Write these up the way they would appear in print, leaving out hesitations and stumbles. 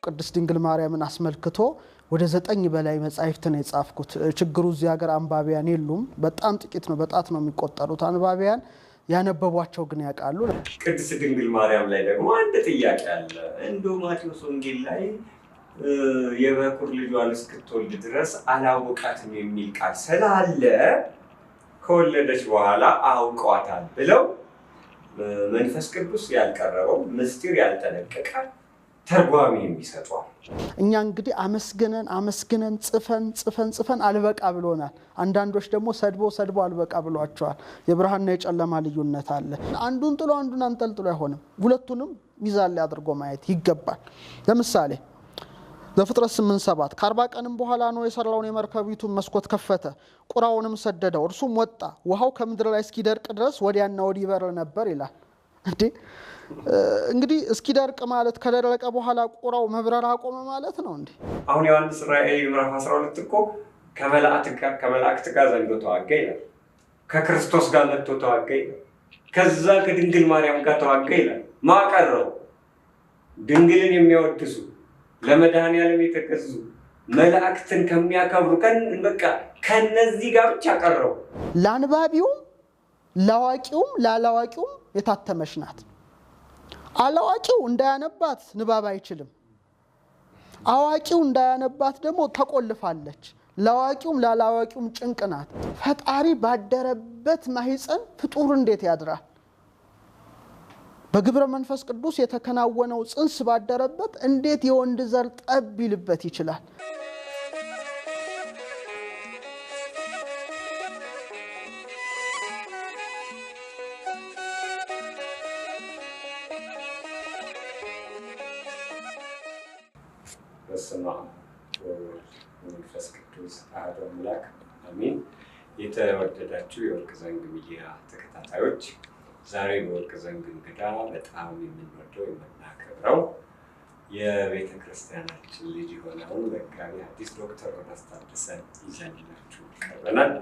ቅድስት ድንግል ማርያምን አስመልክቶ ወደ 9 በላይ መጻሕፍትን የጻፍኩት ችግሩ እዚህ ሀገር አንባቢያን የሉም በጣም ጥቂት ነው በጣት ነው የሚቆጠሩት አንባቢያን ያነበቧቸው ግን ያውቃሉ ቅድስት ድንግል ማርያም ላይ ደግሞ አንድ ጥያቄ አለ እንደው ማቴዎስ ወንጌል ላይ የበኩር ልጇን እስክትወልድ ድረስ አላወቃትም የሚል ቃል ስላለ ከወለደች በኋላ አውቀዋታል ብለው መንፈስ ቅዱስ ያልቀረበው ምስጢር ያልተነቀቀ ተርጓሚ የሚሰጧል እኛ እንግዲህ አመስግነን ጽፈን አልበቃ ብሎናል አንዳንዶች ደግሞ ሰድቦ አልበቃ ብሏቸዋል የብርሃንና የጨለማ ልዩነት አለ አንዱን ጥሎ አንዱን አንጠልጥሎ አይሆንም ሁለቱንም ሚዛን ላይ አድርጎ ማየት ይገባል ለምሳሌ ዘፍጥረት 8:7 ከ40 ቀንም በኋላ ነው የሰራውን የመርከቢቱን መስኮት ከፈተ ቁራውንም ሰደደው እርሱም ወጣ ውሃው ከምድር ላይ እስኪደርቅ ድረስ ወዲያና ወዲህ ይበር ነበር ይላል እንግዲህ እስኪደርቅ ማለት ከደረቀ በኋላ ቁራው መብረር አቆመ ማለት ነው እንዴ አሁን ዮሐንስ ራእይ ምዕራፍ 12 እኮ ከመላእክት ጋር ዘንዶ ተዋጋ ይላል ከክርስቶስ ጋር መጥቶ ተዋጋ ይላል ከዛ ከድንግል ማርያም ጋር ተዋጋ ይላል ማቀረው ድንግልን የሚያወድሱ ለመድኃኒዓለም የተገዙ መላእክትን ከሚያከብሩ በቃ ከነዚህ ጋር ብቻ ቀረው ለአንባቢውም ለአዋቂውም ላላዋቂውም የታተመች ናት አላዋቂው እንዳያነባት ንባብ አይችልም አዋቂው እንዳያነባት ደግሞ ተቆልፋለች ለአዋቂውም ላላዋቂውም ጭንቅ ናት ፈጣሪ ባደረበት ማህፀን ፍጡር እንዴት ያድራል በግብረ መንፈስ ቅዱስ የተከናወነው ጽንስ ባደረበት እንዴት የወንድ ዘር ጠብ ይልበት ይችላል በስመ አብ ወወልድ ወመንፈስ ቅዱስ አሐዱ አምላክ አሜን የተወደዳችሁ የወርቅ ዘንግ ሚዲያ ተከታታዮች ዛሬ በወርቅ ዘንግ እንግዳ በጣም የምንወደው የምናከብረው የቤተ ክርስቲያናችን ልጅ የሆነውን መጋቢ ሐዲስ ዶክተር ሮዳስ ታደሰን ይዘንላችሁ ቀርበናል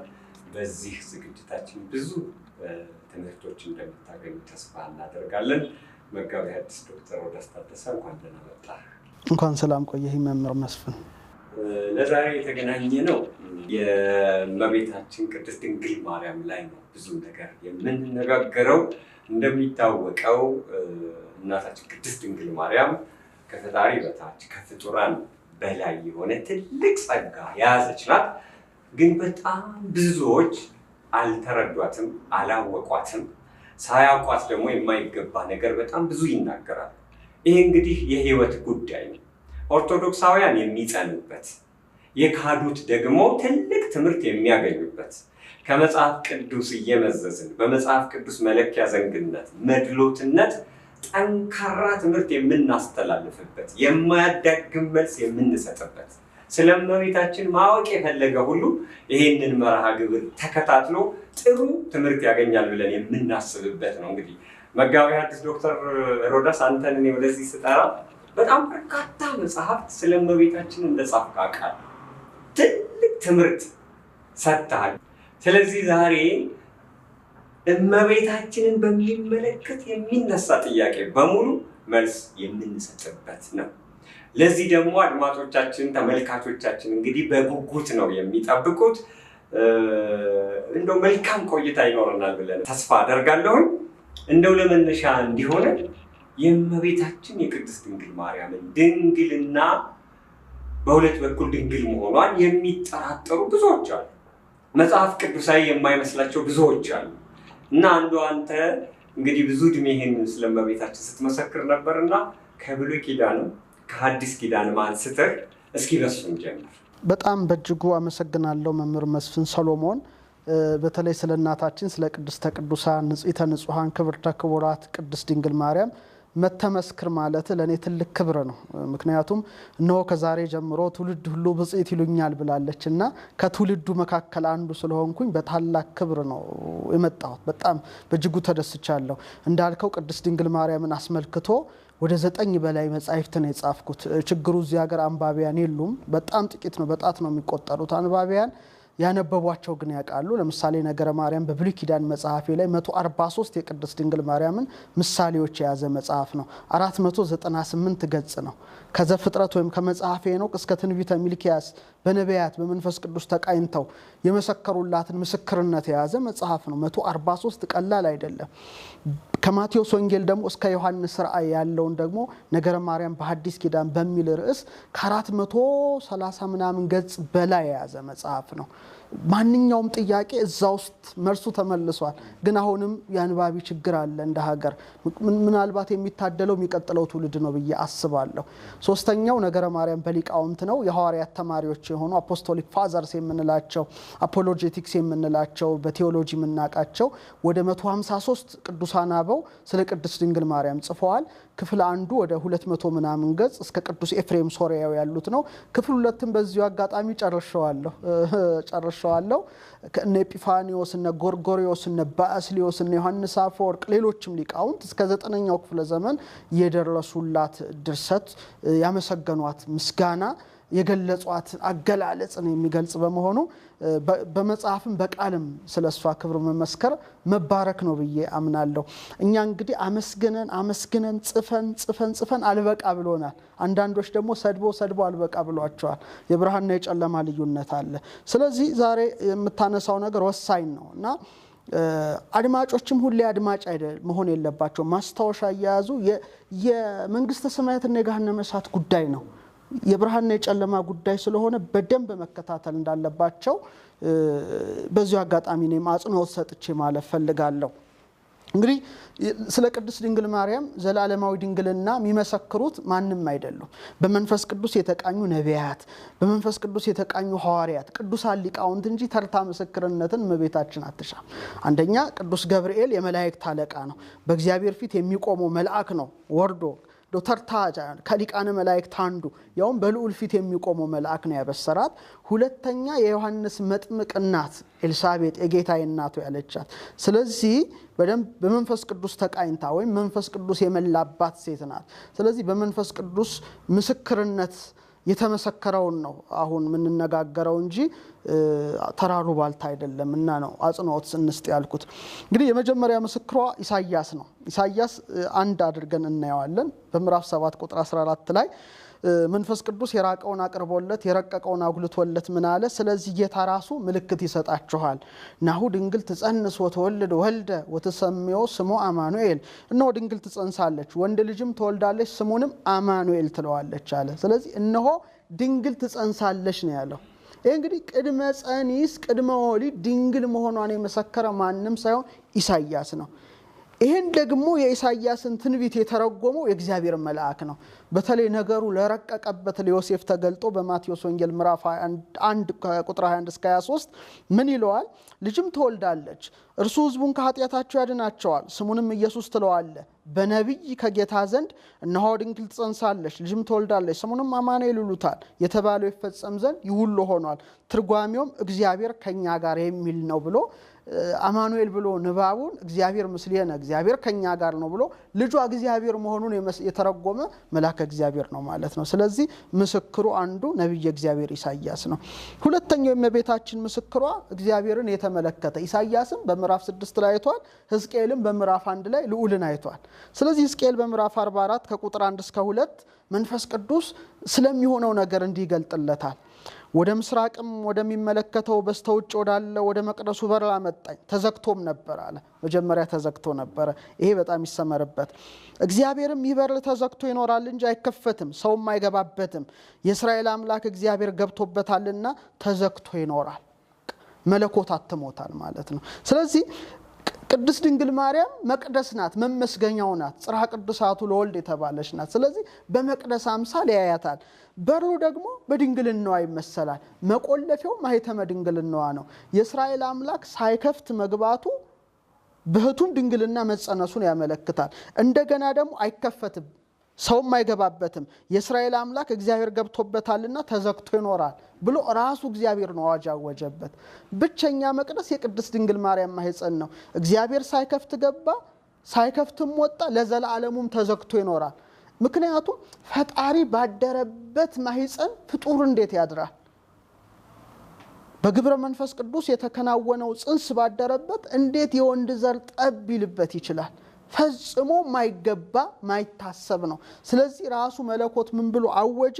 በዚህ ዝግጅታችን ብዙ ትምህርቶች እንደምታገኙ ተስፋ እናደርጋለን መጋቢ ሐዲስ ዶክተር ሮዳስ ታደሰ እንኳን ደህና መጣ እንኳን ሰላም ቆየህ መምህር መስፍን ለዛሬ የተገናኘ ነው የእመቤታችን ቅድስት ድንግል ማርያም ላይ ነው ብዙ ነገር የምንነጋገረው እንደሚታወቀው እናታችን ቅድስት ድንግል ማርያም ከፈጣሪ በታች ከፍጡራን በላይ የሆነ ትልቅ ጸጋ ያዘች ናት ግን በጣም ብዙዎች አልተረዷትም አላወቋትም ሳያውቋት ደግሞ የማይገባ ነገር በጣም ብዙ ይናገራሉ ይሄ እንግዲህ የህይወት ጉዳይ ነው ኦርቶዶክሳውያን የሚጸኑበት የካዱት ደግሞ ትልቅ ትምህርት የሚያገኙበት ከመጽሐፍ ቅዱስ እየመዘዝን በመጽሐፍ ቅዱስ መለኪያ ዘንግነት መድሎትነት ጠንካራ ትምህርት የምናስተላልፍበት የማያዳግም መልስ የምንሰጥበት ስለእመቤታችን ማወቅ የፈለገ ሁሉ ይሄንን መርሃ ግብር ተከታትሎ ጥሩ ትምህርት ያገኛል ብለን የምናስብበት ነው እንግዲህ መጋቢ ሐዲስ ዶክተር ሮዳስ አንተን እኔ ወደዚህ ስጠራ በጣም በርካታ መጽሐፍት ስለእመቤታችን እንደጻፍክ አውቃለሁ ትልቅ ትምህርት ሰጥተሃል ስለዚህ ዛሬ እመቤታችንን በሚመለከት የሚነሳ ጥያቄ በሙሉ መልስ የምንሰጥበት ነው ለዚህ ደግሞ አድማጮቻችን ተመልካቾቻችን እንግዲህ በጉጉት ነው የሚጠብቁት እንደው መልካም ቆይታ ይኖርናል ብለን ተስፋ አደርጋለሁ እንደው ለመነሻ እንዲሆነ የእመቤታችን የቅድስት ድንግል ማርያምን ድንግልና በሁለት በኩል ድንግል መሆኗን የሚጠራጠሩ ብዙዎች አሉ መጽሐፍ ቅዱሳዊ የማይመስላቸው ብዙዎች አሉ እና አንተ እንግዲህ ብዙ እድሜህን ስለእመቤታችን ስትመሰክር ነበርና ከብሉይ ኪዳን ከሐዲስ ኪዳን አንስተህ እስኪ በሱን ጀምር በጣም በእጅጉ አመሰግናለሁ መምህር መስፍን ሰሎሞን በተለይ ስለ እናታችን ስለ ቅድስተ ቅዱሳን ንጽሕተ ንጹሃን ክብርተ ክቡራት ቅድስት ድንግል ማርያም መተመስክር ማለት ለኔ ትልቅ ክብር ነው ምክንያቱም ነው ከዛሬ ጀምሮ ትውልድ ሁሉ ብጽዕት ይሉኛል ብላለችና ከትውልዱ መካከል አንዱ ስለሆንኩኝ በታላቅ ክብር ነው የመጣሁት በጣም በእጅጉ ተደስቻለሁ እንዳልከው ቅድስት ድንግል ማርያምን አስመልክቶ ወደ 9 በላይ መጻሕፍትን የጻፍኩት ችግሩ እዚህ ሀገር አንባቢያን የሉም በጣም ጥቂት ነው በጣት ነው የሚቆጠሩት አንባቢያን ያነበቧቸው ግን ያውቃሉ። ለምሳሌ ነገረ ማርያም በብሉይ ኪዳን መጽሐፌ ላይ 143 የቅድስት ድንግል ማርያምን ምሳሌዎች የያዘ መጽሐፍ ነው። 498 ገጽ ነው። ከዘፍጥረት ወይም ከመጽሐፈ ሄኖክ እስከ ትንቢተ ሚልክያስ በነቢያት በመንፈስ ቅዱስ ተቃኝተው የመሰከሩላትን ምስክርነት የያዘ መጽሐፍ ነው። 143 ቀላል አይደለም። ከማቴዎስ ወንጌል ደግሞ እስከ ዮሐንስ ራእይ ያለውን ደግሞ ነገረ ማርያም በሐዲስ ኪዳን በሚል ርዕስ ከ430 ምናምን ገጽ በላይ የያዘ መጽሐፍ ነው። ማንኛውም ጥያቄ እዛ ውስጥ መልሱ ተመልሷል። ግን አሁንም የአንባቢ ችግር አለ እንደ ሀገር። ምናልባት የሚታደለው የሚቀጥለው ትውልድ ነው ብዬ አስባለሁ። ሶስተኛው ነገረ ማርያም በሊቃውንት ነው። የሐዋርያት ተማሪዎች የሆኑ አፖስቶሊክ ፋዘርስ የምንላቸው አፖሎጄቲክስ የምንላቸው በቴዎሎጂ የምናውቃቸው ወደ 153 ቅዱሳን አበው ስለ ቅድስት ድንግል ማርያም ጽፈዋል። ክፍል አንዱ ወደ 200 ምናምን ገጽ እስከ ቅዱስ ኤፍሬም ሶሪያው ያሉት ነው። ክፍል ሁለትም በዚሁ አጋጣሚ ጨርሻለሁ። ከነ ኤጲፋኒዮስ እነ ጎርጎሪዮስ እነ ባስሊዮስ እነ ዮሐንስ አፈወርቅ ሌሎችም ሊቃውንት እስከ 9ኛው ክፍለ ዘመን የደረሱላት ድርሰት ያመሰገኗት ምስጋና የገለጿት አገላለጽን የሚገልጽ በመሆኑ በመጽሐፍም በቃልም ስለሷ ክብር መመስከር መባረክ ነው ብዬ አምናለሁ። እኛ እንግዲህ አመስግነን ጽፈን አልበቃ ብሎናል። አንዳንዶች ደግሞ ሰድቦ አልበቃ ብሏቸዋል። የብርሃንና የጨለማ ልዩነት አለ። ስለዚህ ዛሬ የምታነሳው ነገር ወሳኝ ነው እና አድማጮችም ሁሌ አድማጭ መሆን የለባቸው። ማስታወሻ እያያዙ የመንግስተ ሰማያትና የገሃነመ እሳት ጉዳይ ነው፣ የብርሃንና የጨለማ ጉዳይ ስለሆነ በደንብ መከታተል እንዳለባቸው በዚሁ አጋጣሚ ነው አጽንኦት ሰጥቼ ማለት ፈልጋለሁ። እንግዲህ ስለ ቅድስት ድንግል ማርያም ዘላለማዊ ድንግልና የሚመሰክሩት ማንም አይደሉም። በመንፈስ ቅዱስ የተቃኙ ነቢያት፣ በመንፈስ ቅዱስ የተቃኙ ሐዋርያት፣ ቅዱሳን ሊቃውንት እንጂ ተርታ ምስክርነትን እመቤታችን አትሻም። አንደኛ ቅዱስ ገብርኤል የመላእክት አለቃ ነው። በእግዚአብሔር ፊት የሚቆመው መልአክ ነው ወርዶ ዶክተር ከሊቃነ መላእክት አንዱ ያውም በልዑል ፊት የሚቆመው መልአክ ነው ያበሰራት። ሁለተኛ የዮሐንስ መጥምቅ እናት ኤልሳቤጥ የጌታዬ እናቱ ያለቻት። ስለዚህ በደንብ በመንፈስ ቅዱስ ተቃኝታ ወይም መንፈስ ቅዱስ የመላባት ሴት ናት። ስለዚህ በመንፈስ ቅዱስ ምስክርነት የተመሰከረውን ነው አሁን የምንነጋገረው እንጂ ተራሩ ባልታ አይደለም እና ነው አጽንኦት እንስጥ ያልኩት። እንግዲህ የመጀመሪያ ምስክሯ ኢሳይያስ ነው። ኢሳይያስ አንድ አድርገን እናየዋለን። በምዕራፍ 7 ቁጥር 14 ላይ መንፈስ ቅዱስ የራቀውን አቅርቦለት የረቀቀውን አጉልቶለት ምን አለ? ስለዚህ ጌታ ራሱ ምልክት ይሰጣችኋል። ናሁ ድንግል ትጸንስ ወትወልድ ወልደ ወትሰምዮ ስሙ አማኑኤል። እነሆ ድንግል ትጸንሳለች ወንድ ልጅም ትወልዳለች ስሙንም አማኑኤል ትለዋለች አለ። ስለዚህ እነሆ ድንግል ትጸንሳለች ነው ያለው። ይህ እንግዲህ ቅድመ ጸኒስ ቅድመ ወሊድ ድንግል መሆኗን የመሰከረ ማንም ሳይሆን ኢሳይያስ ነው። ይሄን ደግሞ የኢሳይያስን ትንቢት የተረጎመው የእግዚአብሔር መልአክ ነው። በተለይ ነገሩ ለረቀቀበት ለዮሴፍ ተገልጦ በማቴዎስ ወንጌል ምዕራፍ 1 ቁጥር 21 እስከ 23 ምን ይለዋል? ልጅም ትወልዳለች፣ እርሱ ሕዝቡን ከኃጢአታቸው ያድናቸዋል፣ ስሙንም ኢየሱስ ትለዋለህ። በነቢይ ከጌታ ዘንድ እነሆ ድንግል ትጸንሳለች፣ ልጅም ትወልዳለች፣ ስሙንም አማኑኤል ይሉታል የተባለው ይፈጸም ዘንድ ይህ ሁሉ ሆኗል። ትርጓሜውም እግዚአብሔር ከኛ ጋር የሚል ነው ብሎ አማኑኤል ብሎ ንባቡን እግዚአብሔር ምስሌነ እግዚአብሔር ከኛ ጋር ነው ብሎ ልጇ እግዚአብሔር መሆኑን የተረጎመ መልአከ እግዚአብሔር ነው ማለት ነው። ስለዚህ ምስክሩ አንዱ ነብይ እግዚአብሔር ኢሳይያስ ነው። ሁለተኛው የእመቤታችን ምስክሯ እግዚአብሔርን የተመለከተ ኢሳይያስም በምዕራፍ 6 ላይ አይቷል፣ ሕዝቅኤልም በምዕራፍ 1 ላይ ልዑልን አይቷል። ስለዚህ ሕዝቅኤል በምዕራፍ 44 ከቁጥር 1 እስከ 2 መንፈስ ቅዱስ ስለሚሆነው ነገር እንዲገልጥለታል። ወደ ምስራቅም ወደሚመለከተው በስተውጭ ወዳለ ወደ መቅደሱ በር አመጣኝ፣ ተዘግቶም ነበር አለ። መጀመሪያ ተዘግቶ ነበር። ይሄ በጣም ይሰመርበት። እግዚአብሔርም ይህ በር ተዘግቶ ይኖራል እንጂ አይከፈትም፣ ሰውም አይገባበትም። የእስራኤል አምላክ እግዚአብሔር ገብቶበታልና ተዘግቶ ይኖራል። መለኮት አትሞታል ማለት ነው። ስለዚህ ቅድስት ድንግል ማርያም መቅደስ ናት፣ መመስገኛው ናት። ጽርሐ ቅዱሳቱ ለወልድ የተባለች ናት። ስለዚህ በመቅደስ አምሳል ያያታል። በሩ ደግሞ በድንግልናዋ ይመሰላል። መቆለፊያው ማኅተመ ድንግልናዋ ነው። የእስራኤል አምላክ ሳይከፍት መግባቱ በህቱም ድንግልና መጸነሱን ያመለክታል። እንደገና ደግሞ አይከፈትም፣ ሰውም አይገባበትም። የእስራኤል አምላክ እግዚአብሔር ገብቶበታልና ተዘግቶ ይኖራል ብሎ ራሱ እግዚአብሔር ነው አዋጅ ያወጀበት። ብቸኛ መቅደስ የቅድስት ድንግል ማርያም ማኅፀን ነው። እግዚአብሔር ሳይከፍት ገባ፣ ሳይከፍትም ወጣ፣ ለዘላለሙም ተዘግቶ ይኖራል። ምክንያቱም ፈጣሪ ባደረበት ማኅፀን ፍጡር እንዴት ያድራል? በግብረ መንፈስ ቅዱስ የተከናወነው ጽንስ ባደረበት እንዴት የወንድ ዘር ጠብ ይልበት ይችላል? ፈጽሞ ማይገባ ማይታሰብ ነው። ስለዚህ ራሱ መለኮት ምን ብሎ አወጀ?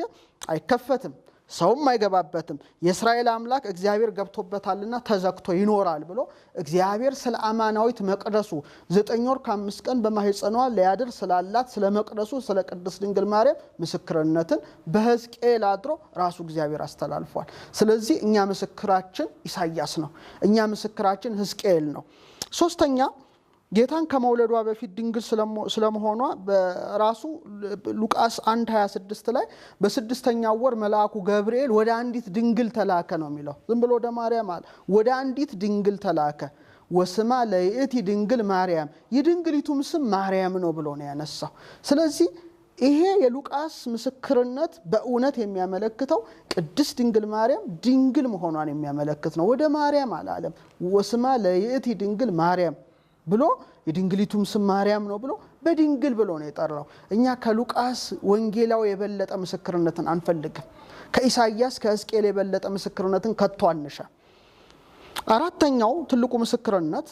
አይከፈትም፣ ሰውም አይገባበትም፣ የእስራኤል አምላክ እግዚአብሔር ገብቶበታልና ተዘግቶ ይኖራል ብሎ እግዚአብሔር ስለ አማናዊት መቅደሱ 9 ወር ከ5 ቀን በማህፀኗ ሊያድር ስላላት ስለ መቅደሱ ስለ ቅድስት ድንግል ማርያም ምስክርነትን በሕዝቅኤል አድሮ ራሱ እግዚአብሔር አስተላልፏል። ስለዚህ እኛ ምስክራችን ኢሳይያስ ነው፣ እኛ ምስክራችን ሕዝቅኤል ነው። ሶስተኛ ጌታን ከመውለዷ በፊት ድንግል ስለመሆኗ በራሱ ሉቃስ 1:26 ላይ በስድስተኛው ወር መልአኩ ገብርኤል ወደ አንዲት ድንግል ተላከ ነው የሚለው። ዝም ብሎ ወደ ማርያም አለ፣ ወደ አንዲት ድንግል ተላከ። ወስማ ለይእቲ ድንግል ማርያም፣ የድንግሊቱም ስም ማርያም ነው ብሎ ነው ያነሳው። ስለዚህ ይሄ የሉቃስ ምስክርነት በእውነት የሚያመለክተው ቅድስት ድንግል ማርያም ድንግል መሆኗን የሚያመለክት ነው። ወደ ማርያም አላለም። ወስማ ለይእቲ ድንግል ማርያም ብሎ የድንግሊቱም ስም ማርያም ነው ብሎ በድንግል ብሎ ነው የጠራው። እኛ ከሉቃስ ወንጌላው የበለጠ ምስክርነትን አንፈልግም። ከኢሳይያስ ከሕዝቅኤል የበለጠ ምስክርነትን ከቶ አንሻ። አራተኛው ትልቁ ምስክርነት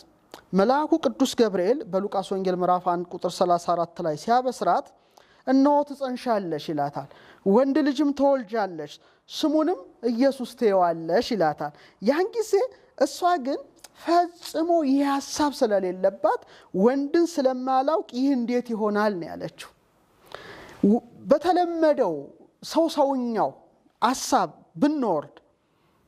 መልአኩ ቅዱስ ገብርኤል በሉቃስ ወንጌል ምዕራፍ 1 ቁጥር 34 ላይ ሲያበስራት እነሆ ትጸንሻለሽ ይላታል፣ ወንድ ልጅም ትወልጃለሽ፣ ስሙንም ኢየሱስ ትይዋለሽ ይላታል። ያን ጊዜ እሷ ግን ፈጽሞ ይህ ሐሳብ ስለሌለባት ወንድን ስለማላውቅ ይህ እንዴት ይሆናል ነው ያለችው። በተለመደው ሰውኛው ሐሳብ ብንወርድ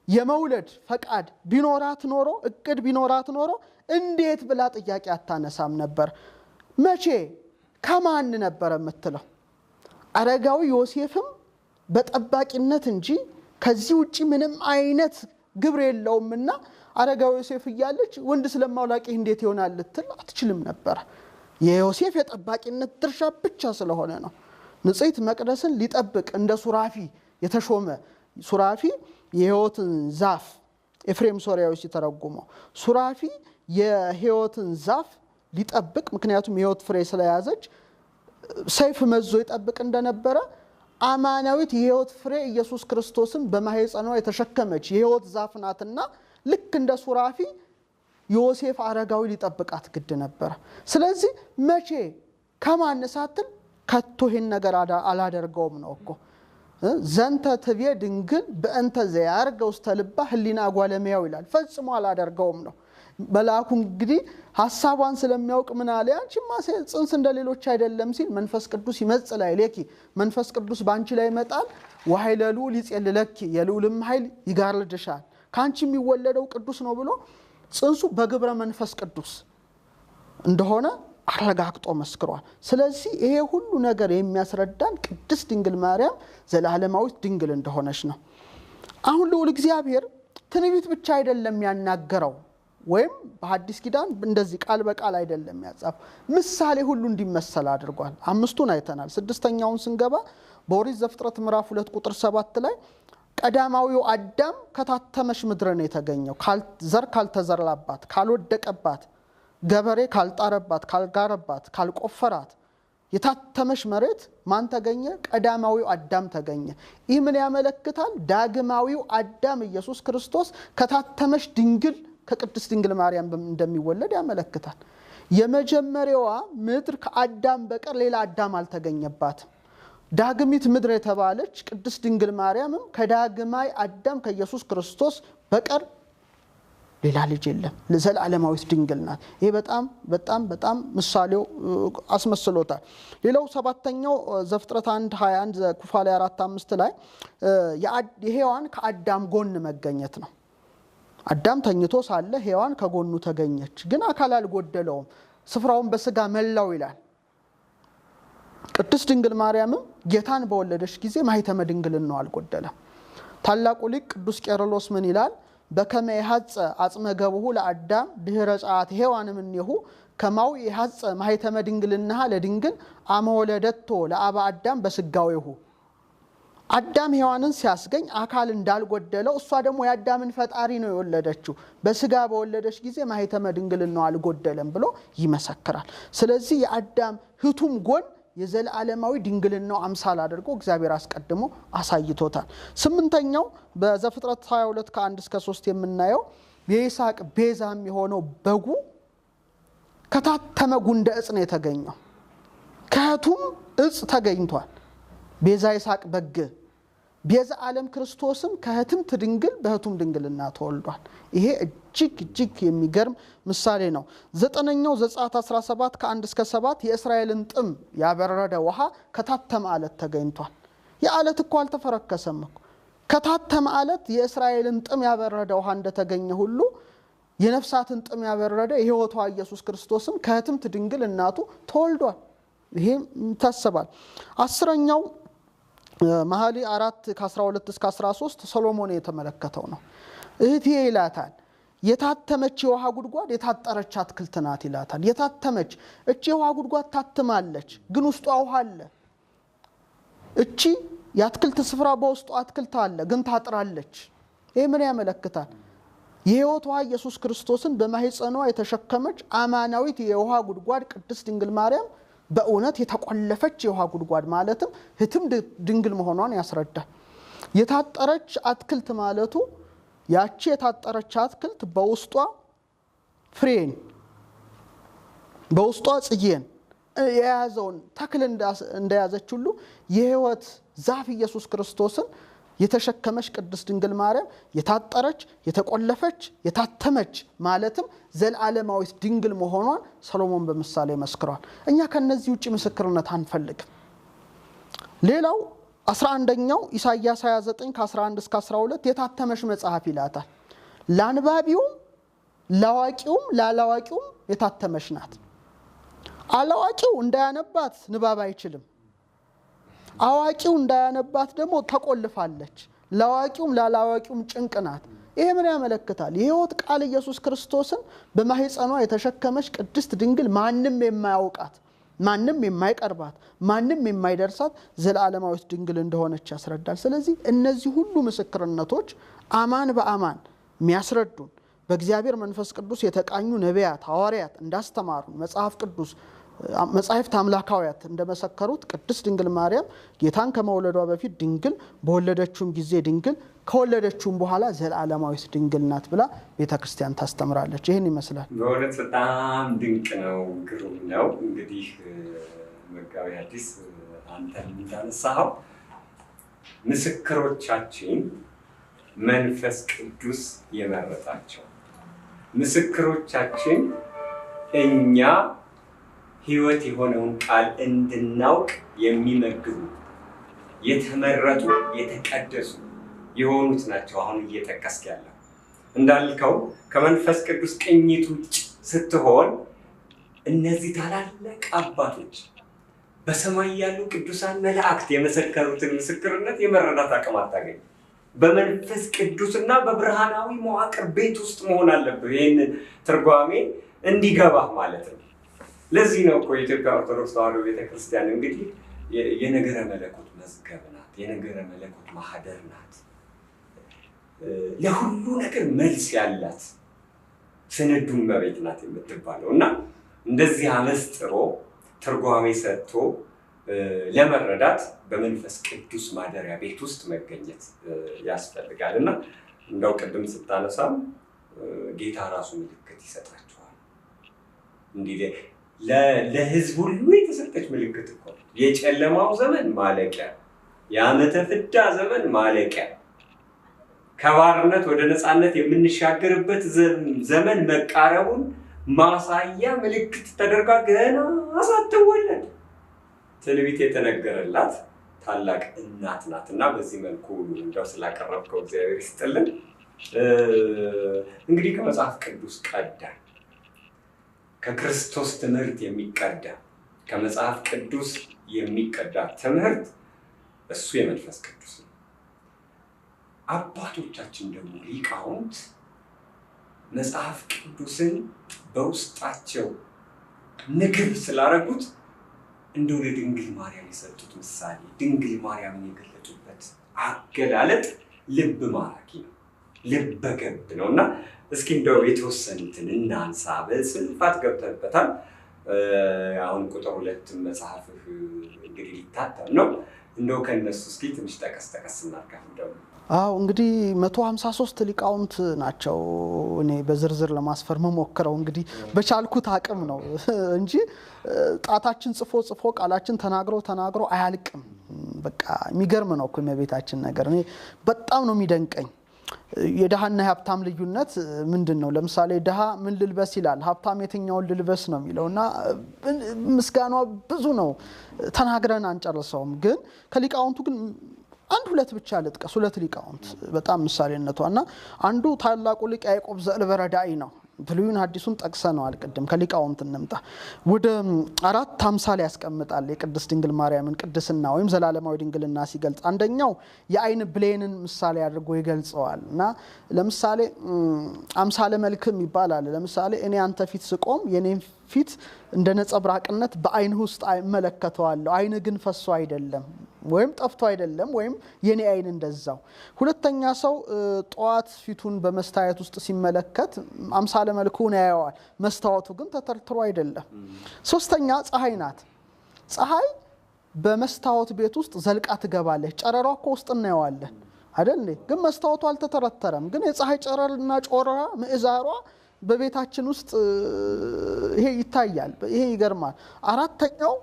የመውለድ ፈቃድ ቢኖራት ኖሮ እቅድ ቢኖራት ኖሮ እንዴት ብላ ጥያቄ አታነሳም ነበር። መቼ ከማን ነበር የምትለው? አረጋዊ ዮሴፍም በጠባቂነት እንጂ ከዚህ ውጪ ምንም አይነት ግብር የለውምና አረጋዊ ዮሴፍ እያለች ወንድ ስለማውላቂ እንዴት ይሆናል ልትል አትችልም ነበር። የዮሴፍ የጠባቂነት ድርሻ ብቻ ስለሆነ ነው። ንጽሕት መቅደስን ሊጠብቅ እንደ ሱራፊ የተሾመ ሱራፊ የሕይወትን ዛፍ ኤፍሬም ሶርያዊ ሲተረጉመው ሱራፊ የሕይወትን ዛፍ ሊጠብቅ ምክንያቱም የሕይወት ፍሬ ስለያዘች ሰይፍ መዞ ይጠብቅ እንደነበረ አማናዊት የሕይወት ፍሬ ኢየሱስ ክርስቶስን በማህፀኗ የተሸከመች የሕይወት ዛፍ ናትና ልክ እንደ ሱራፊ ዮሴፍ አረጋዊ ሊጠብቃት ግድ ነበር። ስለዚህ መቼ ከማንሳትን ከቶ ይሄን ነገር አላደርገውም ነው እኮ ዘንተ ትቤ ድንግል በእንተ ዘያርገ ውስተ ልባ ህሊና ጓለሚያው ይላል። ፈጽሞ አላደርገውም ነው። መልአኩ እንግዲህ ሐሳቧን ስለሚያውቅ ምን አለ? አንቺማ ጽንስ እንደሌሎች አይደለም ሲል መንፈስ ቅዱስ ይመጽእ ላዕሌኪ፣ መንፈስ ቅዱስ ባንቺ ላይ ይመጣል። ወኃይለ ልዑል ይጼልለኪ፣ የልዑልም ኃይል ይጋርድሻል፣ ካንቺ የሚወለደው ቅዱስ ነው ብሎ ጽንሱ በግብረ መንፈስ ቅዱስ እንደሆነ አረጋግጦ መስክሯል። ስለዚህ ይሄ ሁሉ ነገር የሚያስረዳን ቅድስት ድንግል ማርያም ዘላለማዊት ድንግል እንደሆነች ነው። አሁን ልዑል እግዚአብሔር ትንቢት ብቻ አይደለም ያናገረው ወይም በሐዲስ ኪዳን እንደዚህ ቃል በቃል አይደለም ያጻፈው፣ ምሳሌ ሁሉ እንዲመሰል አድርጓል። አምስቱን አይተናል። ስድስተኛውን ስንገባ በኦሪት ዘፍጥረት ምዕራፍ 2 ቁጥር 7 ላይ ቀዳማዊው አዳም ከታተመሽ ምድር ነው የተገኘው፣ ዘር ካልተዘራባት ካልወደቀባት ገበሬ ካልጣረባት ካልጋረባት ካልቆፈራት የታተመሽ መሬት ማን ተገኘ? ቀዳማዊው አዳም ተገኘ። ይህ ምን ያመለክታል? ዳግማዊው አዳም ኢየሱስ ክርስቶስ ከታተመሽ ድንግል ከቅድስት ድንግል ማርያም እንደሚወለድ ያመለክታል። የመጀመሪያዋ ምድር ከአዳም በቀር ሌላ አዳም አልተገኘባትም። ዳግሚት ምድር የተባለች ቅድስት ድንግል ማርያምም ከዳግማይ አዳም ከኢየሱስ ክርስቶስ በቀር ሌላ ልጅ የለም። ለዘላለማዊት ድንግል ናት። ይሄ በጣም በጣም በጣም ምሳሌው አስመስሎታል። ሌላው ሰባተኛው ዘፍጥረት 1:21 ኩፋሌ 4:5 ላይ የሔዋን ከአዳም ጎን መገኘት ነው። አዳም ተኝቶ ሳለ ሔዋን ከጎኑ ተገኘች፣ ግን አካል አልጎደለውም፣ ስፍራውን በስጋ መላው ይላል። ቅድስት ድንግል ማርያምም ጌታን በወለደች ጊዜ ማኅተመ ድንግልናው አልጎደለም። ታላቁ ሊቅ ቅዱስ ቄርሎስ ምን ይላል? በከመ ይሐጸ አጽመ ገብሁ ለአዳም ድኅረ ጸአት ሔዋን እምኔሁ ከማው ይሐጸ ማኅተመ ድንግልናሃ ለድንግል አመ ወለደቶ ለአበ አዳም በስጋዌሁ። አዳም ሔዋንን ሲያስገኝ አካል እንዳልጎደለው እሷ ደግሞ የአዳምን ፈጣሪ ነው የወለደችው። በስጋ በወለደች ጊዜ ማኅተመ ድንግልናው አልጎደለም ብሎ ይመሰክራል። ስለዚህ የአዳም ህቱም ጎን የዘላለማዊ ድንግልናው አምሳል አድርጎ እግዚአብሔር አስቀድሞ አሳይቶታል። ስምንተኛው በዘፍጥረት 22 ከ1 እስከ 3 የምናየው የይስሐቅ ቤዛም የሆነው በጉ ከታተመ ጉንደ ዕፅ ነው የተገኘው። ከህቱም ዕፅ ተገኝቷል። ቤዛ ይስሐቅ በግ ቤዛ ዓለም ክርስቶስም ከህትምት ድንግል በህቱም ድንግልና ተወልዷል። ይሄ እጅግ የሚገርም ምሳሌ ነው። ዘጠነኛው ዘጸአት 17 ከ1 እስከ 7 የእስራኤልን ጥም ያበረደ ውሃ ከታተመ አለት ተገኝቷል። የአለት እኮ አልተፈረከሰም እኮ። ከታተመ አለት የእስራኤልን ጥም ያበረደ ውሃ እንደተገኘ ሁሉ የነፍሳትን ጥም ያበረደ የሕይወቷ ኢየሱስ ክርስቶስም ከህትምት ድንግል እናቱ ተወልዷል። ይሄ ይታሰባል። አስረኛው መኃልየ 4 ከ12 እስከ 13 ሰሎሞን የተመለከተው ነው። እህቴ ይላታል የታተመች የውሃ ጉድጓድ የታጠረች አትክልት ናት ይላታል። የታተመች እቺ የውሃ ጉድጓድ ታትማለች፣ ግን ውስጧ ውሃ አለ። እቺ የአትክልት ስፍራ በውስጧ አትክልት አለ፣ ግን ታጥራለች። ይሄ ምን ያመለክታል? የሕይወት ውሃ ኢየሱስ ክርስቶስን በማህፀኗ የተሸከመች አማናዊት የውሃ ጉድጓድ ቅድስት ድንግል ማርያም በእውነት የተቆለፈች የውሃ ጉድጓድ ማለትም ህትም ድንግል መሆኗን ያስረዳል። የታጠረች አትክልት ማለቱ ያቺ የታጠረች አትክልት በውስጧ ፍሬን በውስጧ ጽጌን የያዘውን ተክል እንደያዘች ሁሉ የሕይወት ዛፍ ኢየሱስ ክርስቶስን የተሸከመች ቅድስት ድንግል ማርያም የታጠረች የተቆለፈች የታተመች ማለትም ዘላለማዊት ድንግል መሆኗን ሰሎሞን በምሳሌ መስክሯል። እኛ ከነዚህ ውጪ ምስክርነት አንፈልግም። ሌላው 11ኛው ኢሳይያስ 29 ከ11 እስከ 12 የታተመች መጽሐፍ ይላታል። ለአንባቢውም ለአዋቂውም ላላዋቂውም የታተመች ናት። አላዋቂው እንዳያነባት ንባብ አይችልም። አዋቂው እንዳያነባት ደግሞ ተቆልፋለች። ለአዋቂውም ላላዋቂውም ጭንቅ ናት። ይሄ ምን ያመለክታል? የሕይወት ቃል ኢየሱስ ክርስቶስን በማህፀኗ የተሸከመች ቅድስት ድንግል ማንም የማያውቃት፣ ማንም የማይቀርባት፣ ማንም የማይደርሳት ዘላለማዊት ድንግል እንደሆነች ያስረዳል። ስለዚህ እነዚህ ሁሉ ምስክርነቶች አማን በአማን የሚያስረዱን በእግዚአብሔር መንፈስ ቅዱስ የተቃኙ ነቢያት ሐዋርያት እንዳስተማሩን መጻሕፍት አምላካውያት እንደመሰከሩት ቅድስት ድንግል ማርያም ጌታን ከመውለዷ በፊት ድንግል፣ በወለደችውም ጊዜ ድንግል፣ ከወለደችውም በኋላ ዘላለማዊት ድንግል ናት ብላ ቤተክርስቲያን ታስተምራለች። ይህን ይመስላል። በእውነት በጣም ድንቅ ነው፣ ግሩም ነው። እንግዲህ መጋቤ ሐዲስ አንተ እንዳነሳኸው ምስክሮቻችን መንፈስ ቅዱስ የመረጣቸው ምስክሮቻችን እኛ ሕይወት የሆነውን ቃል እንድናውቅ የሚመግቡ የተመረጡ የተቀደሱ የሆኑት ናቸው። አሁን እየጠቀስክ ያለው እንዳልከው ከመንፈስ ቅዱስ ቅኝት ውጭ ስትሆን እነዚህ ታላላቅ አባቶች በሰማይ ያሉ ቅዱሳን መላእክት የመሰከሩትን ምስክርነት የመረዳት አቅም አታገኝ። በመንፈስ ቅዱስና በብርሃናዊ መዋቅር ቤት ውስጥ መሆን አለብህ። ይህን ትርጓሜ እንዲገባህ ማለት ነው። ለዚህ ነው እኮ የኢትዮጵያ ኦርቶዶክስ ተዋሕዶ ቤተክርስቲያን እንግዲህ የነገረ መለኮት መዝገብ ናት፣ የነገረ መለኮት ማህደር ናት። ለሁሉ ነገር መልስ ያላት ስንዱን መቤት ናት የምትባለው እና እንደዚህ አመስጥሮ ትርጓሜ ሰጥቶ ለመረዳት በመንፈስ ቅዱስ ማደሪያ ቤት ውስጥ መገኘት ያስፈልጋል። እና እንደው ቅድም ስታነሳም ጌታ ራሱ ምልክት ይሰጣቸዋል። እንዲህ ለሕዝብ ሁሉ የተሰጠች ምልክት እኮ የጨለማው ዘመን ማለቂያ፣ የዓመተ ፍዳ ዘመን ማለቂያ፣ ከባርነት ወደ ነፃነት የምንሻገርበት ዘመን መቃረቡን ማሳያ ምልክት ተደርጋ ገና ሳትወለድ ትንቢት የተነገረላት ታላቅ እናት ናት። እና በዚህ መልኩ እንደው ስላቀረብከው እግዚአብሔር ይስጥልን። እንግዲህ ከመጽሐፍ ቅዱስ ቀዳ ከክርስቶስ ትምህርት የሚቀዳ ከመጽሐፍ ቅዱስ የሚቀዳ ትምህርት እሱ የመንፈስ ቅዱስ ነው። አባቶቻችን ደግሞ ሊቃውንት መጽሐፍ ቅዱስን በውስጣቸው ምግብ ስላደረጉት እንደው ለድንግል ማርያም የሰጡት ምሳሌ ድንግል ማርያምን የገለጡበት አገላለጥ ልብ ማራኪ ነው፣ ልበ ገብ ነው። እና እስኪ እንደው የተወሰኑትን እናንሳ። በስፋት ገብተንበታል። አሁን ቁጥር 2 መጽሐፍህ እንግዲህ ሊታተም ነው። እንደው ከነሱ እስኪ ትንሽ ጠቀስ እናድርጋለን። አዎ እንግዲህ 153 ሊቃውንት ናቸው። እኔ በዝርዝር ለማስፈር መሞከረው እንግዲህ በቻልኩት አቅም ነው እንጂ ጣታችን ጽፎ ቃላችን ተናግሮ አያልቅም። በቃ የሚገርም ነው እኮ የቤታችን ነገር። እኔ በጣም ነው የሚደንቀኝ። የደሃና የሀብታም ልዩነት ምንድነው? ለምሳሌ ደሃ ምን ልልበስ ይላል፣ ሀብታም የትኛውን ልልበስ ነው የሚለውና ምስጋናው ብዙ ነው፣ ተናግረን አንጨርሰውም። ግን ከሊቃውንቱ ግን አንድ ሁለት ብቻ ልጥቀስ። ሁለት ሊቃውንት በጣም ምሳሌነቷና አንዱ ታላቁ ሊቅ ያዕቆብ ዘእልበረዳኢ ነው። ብሉይን ሐዲሱን ጠቅሰነዋል ቅድም። ከሊቃውንት እንምጣ። ወደ 4 አምሳል ያስቀምጣል የቅድስት ድንግል ማርያምን ቅድስና ወይም ዘላለማዊ ድንግልና ሲገልጽ። አንደኛው የአይን ብሌንን ምሳሌ አድርጎ ይገልጸዋል እና ለምሳሌ አምሳለ መልክም ይባላል። ለምሳሌ እኔ አንተ ፊት ስቆም የኔን ፊት እንደ ነጸብራቅነት በአይን ውስጥ እመለከተዋለሁ፣ አይን ግን ፈሶ አይደለም ወይም ጠፍቶ አይደለም፣ ወይም የኔ አይን እንደዛው። ሁለተኛ ሰው ጧት ፊቱን በመስታየት ውስጥ ሲመለከት አምሳለ መልኩን ያየዋል፣ መስታወቱ ግን ተተርትሮ አይደለም። ሶስተኛ ፀሐይ ናት። ፀሐይ በመስታወት ቤት ውስጥ ዘልቃ ትገባለች። ጨረሯ እኮ ውስጥ እናየዋለን አይደል እንዴ? ግን መስታወቱ አልተተረተረም። ግን የፀሐይ ጨረርና ጮራ ምዕዛሯ በቤታችን ውስጥ ይሄ ይታያል። ይሄ ይገርማል። አራተኛው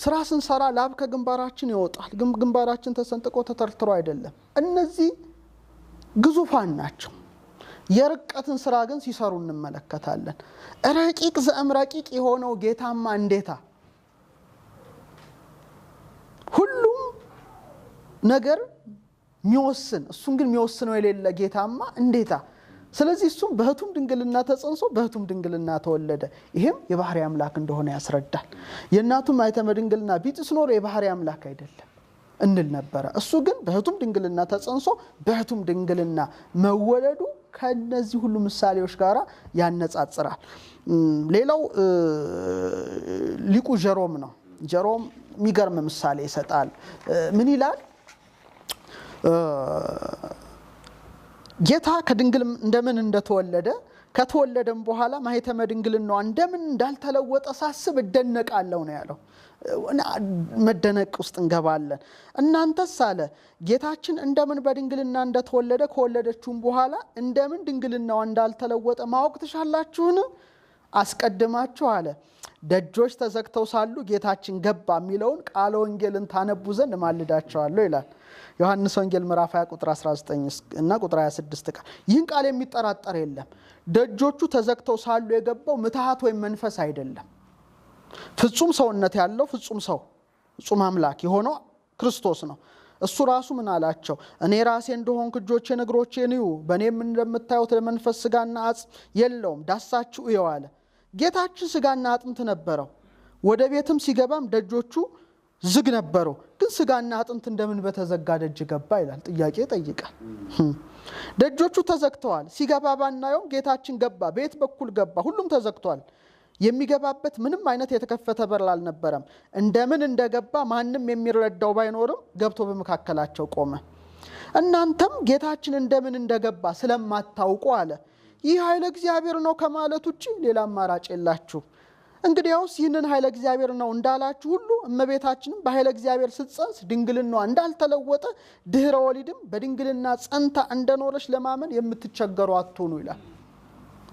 ስራ ስንሰራ ላብ ከግንባራችን ይወጣል። ግንባራችን ተሰንጥቆ ተተርትሮ አይደለም። እነዚህ ግዙፋን ናቸው። የርቀትን ስራ ግን ሲሰሩ እንመለከታለን። ረቂቅ ዘእም ረቂቅ የሆነው ጌታማ እንዴታ! ሁሉም ነገር የሚወስን እሱን ግን የሚወስነው የሌለ ጌታማ እንዴታ! ስለዚህ እሱም በህቱም ድንግልና ተጸንሶ በህቱም ድንግልና ተወለደ። ይሄም የባህሪ አምላክ እንደሆነ ያስረዳል። የእናቱ ማኅተመ ድንግልና ቢጥስ ኖሮ የባህሪ አምላክ አይደለም እንል ነበረ። እሱ ግን በህቱም ድንግልና ተጸንሶ በህቱም ድንግልና መወለዱ ከነዚህ ሁሉ ምሳሌዎች ጋር ያነጻጽራል። ሌላው ሊቁ ጀሮም ነው። ጀሮም የሚገርም ምሳሌ ይሰጣል። ምን ይላል? ጌታ ከድንግል እንደምን እንደተወለደ ከተወለደም በኋላ ማኅተመ ድንግልናው እንደምን እንዳልተለወጠ ሳስብ እደነቃለሁ ነው ያለው። መደነቅ ውስጥ እንገባለን። እናንተስ አለ ጌታችን እንደምን በድንግልና እንደተወለደ ከወለደችውም በኋላ እንደምን ድንግልናው እንዳልተለወጠ ማወቅ ትሻላችሁን? አስቀድማችሁ አለ ደጆች ተዘግተው ሳሉ ጌታችን ገባ የሚለውን ቃለ ወንጌልን ታነቡ ዘንድ ማልዳቸዋለሁ ይላል። ዮሐንስ ወንጌል ምዕራፍ 20 ቁጥር 19 እና ቁጥር 26 ቃል። ይህን ቃል የሚጠራጠር የለም። ደጆቹ ተዘግተው ሳሉ የገባው ምትሃት ወይም መንፈስ አይደለም። ፍጹም ሰውነት ያለው ፍጹም ሰው ፍጹም አምላክ የሆነው ክርስቶስ ነው። እሱ ራሱ ምን አላቸው? እኔ ራሴ እንደሆንኩ እጆቼን እግሮቼን እዩ፣ በእኔም እንደምታዩት ለመንፈስ ስጋና አጽም የለውም፣ ዳሳችሁ እየው አለ። ጌታችን ስጋና አጥንት ነበረው። ወደ ቤትም ሲገባም ደጆቹ ዝግ ነበሩ። ግን ስጋና አጥንት እንደምን በተዘጋ ደጅ ገባ ይላል። ጥያቄ ይጠይቃል። ደጆቹ ተዘግተዋል። ሲገባ ባናየውም ጌታችን ገባ። ቤት በኩል ገባ። ሁሉም ተዘግቷል። የሚገባበት ምንም አይነት የተከፈተ በር አልነበረም። እንደምን እንደገባ ማንም የሚረዳው ባይኖርም ገብቶ በመካከላቸው ቆመ። እናንተም ጌታችን እንደምን እንደገባ ስለማታውቁ አለ ይህ ኃይለ እግዚአብሔር ነው ከማለት ውጪ ሌላ አማራጭ የላችሁ። እንግዲያውስ ይህንን ኃይለ እግዚአብሔር ነው እንዳላችሁ ሁሉ እመቤታችንም በኃይለ እግዚአብሔር ስትጸንስ ድንግልናዋ እንዳልተለወጠ ድህረ ወሊድም በድንግልና ጸንታ እንደኖረች ለማመን የምትቸገሩ አትሆኑ ይላል።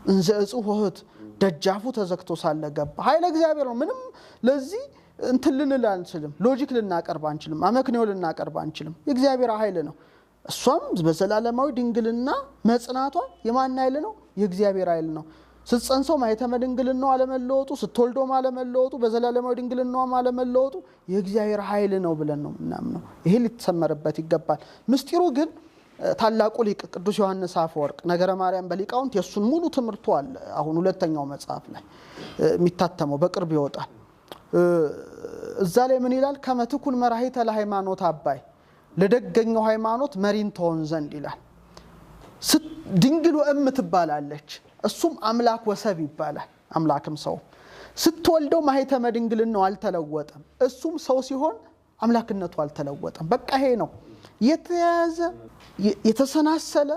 እንዘ እጹ ሆህት ደጃፉ ተዘግቶ ሳለ ገባ። ኃይለ እግዚአብሔር ነው። ምንም ለዚህ እንትን ልንል አንችልም። ሎጂክ ልናቀርብ አንችልም። አመክንዮ ልናቀርብ አንችልም። የእግዚአብሔር ኃይል ነው። እሷም በዘላለማዊ ድንግልና መጽናቷ የማን ኃይል ነው? የእግዚአብሔር ኃይል ነው። ስትጸንሰው ማኅተመ ድንግልናው አለመለወጡ፣ ስትወልደው አለመለወጡ፣ በዘላለማዊ ድንግልናው አለመለወጡ የእግዚአብሔር ኃይል ነው ብለን ነው ምናምነው። ይሄ ሊተሰመርበት ይገባል። ምስጢሩ ግን ታላቁ ሊቅ ቅዱስ ዮሐንስ አፈወርቅ ነገረ ማርያም በሊቃውንት የሱን ሙሉ ትምህርቱ አለ። አሁን ሁለተኛው መጽሐፍ ላይ የሚታተመው በቅርብ ይወጣል። እዛ ላይ ምን ይላል? ከመትኩን መራሂተ ለሃይማኖት አባይ ለደገኛው ሃይማኖት መሪን ትሆን ዘንድ ይላል። ድንግሉ ትባላለች። እሱም አምላክ ወሰብ ይባላል። አምላክም ሰው ስትወልደው ማኅተመ ድንግልናው አልተለወጠም። እሱም ሰው ሲሆን አምላክነቱ አልተለወጠም። በቃ ይሄ ነው የተያዘ የተሰናሰለ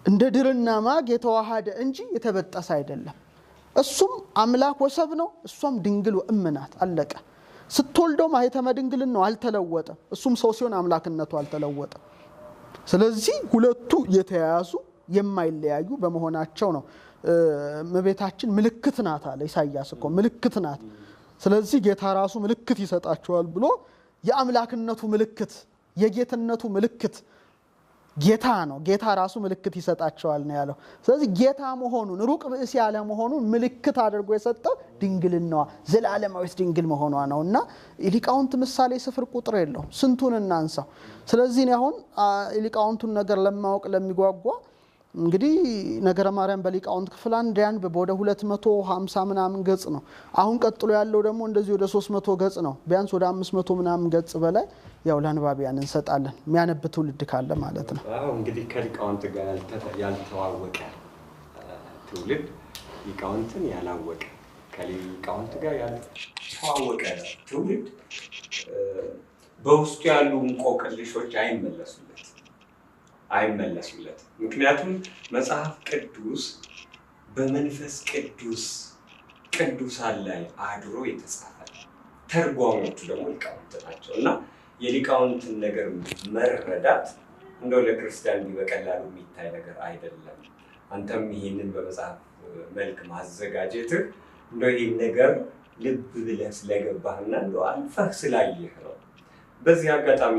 እንደ ድርና ማግ የተዋሃደ እንጂ የተበጠሰ አይደለም። እሱም አምላክ ወሰብ ነው፣ እሷም ድንግል እም ናት። አለቀ። ስትወልደው ማኅተመ ድንግልን ነው፣ አልተለወጠም። እሱም ሰው ሲሆን አምላክነቱ አልተለወጠም። ስለዚህ ሁለቱ የተያያዙ የማይለያዩ በመሆናቸው ነው እመቤታችን ምልክት ናት አለ ኢሳይያስ እኮ ምልክት ናት። ስለዚህ ጌታ ራሱ ምልክት ይሰጣቸዋል ብሎ የአምላክነቱ ምልክት የጌትነቱ ምልክት ጌታ ነው። ጌታ ራሱ ምልክት ይሰጣቸዋል ነው ያለው። ስለዚህ ጌታ መሆኑን ሩቅ ብእሲ ያለ መሆኑን ምልክት አድርጎ የሰጠው ድንግልናዋ ዘላለማዊት ድንግል መሆኗ ነውና ሊቃውንት ምሳሌ ስፍር ቁጥር የለው ስንቱን እናንሳው። ስለዚህ ነው አሁን ሊቃውንቱን ነገር ለማወቅ ለሚጓጓ እንግዲህ ነገረ ማርያም በሊቃውንት ክፍል 1 ያን ወደ 250 ምናምን ገጽ ነው። አሁን ቀጥሎ ያለው ደግሞ እንደዚህ ወደ 300 ገጽ ነው። ቢያንስ ወደ 500 ምናምን ገጽ በላይ ያው ለአንባቢያን እንሰጣለን የሚያነብ ትውልድ ካለ ማለት ነው። አዎ እንግዲህ ከሊቃውንት ጋር ያልተዋወቀ ትውልድ ሊቃውንትን ያላወቀ ከሊቃውንት ጋር ያልተዋወቀ ትውልድ በውስጡ ያሉ እንቆቅልሾች አይመለሱለት። ምክንያቱም መጽሐፍ ቅዱስ በመንፈስ ቅዱሳን ላይ አድሮ የተጻፈ ተርጓሚዎቹ ደግሞ ሊቃውንት ናቸው እና የሊቃውንትን ነገር መረዳት እንደው ለክርስቲያን በቀላሉ የሚታይ ነገር አይደለም። አንተም ይሄንን በመጽሐፍ መልክ ማዘጋጀትህ እንደው ይሄን ነገር ልብ ብለህ ስለገባህና እንደው አልፈህ ስላየህ ነው። በዚህ አጋጣሚ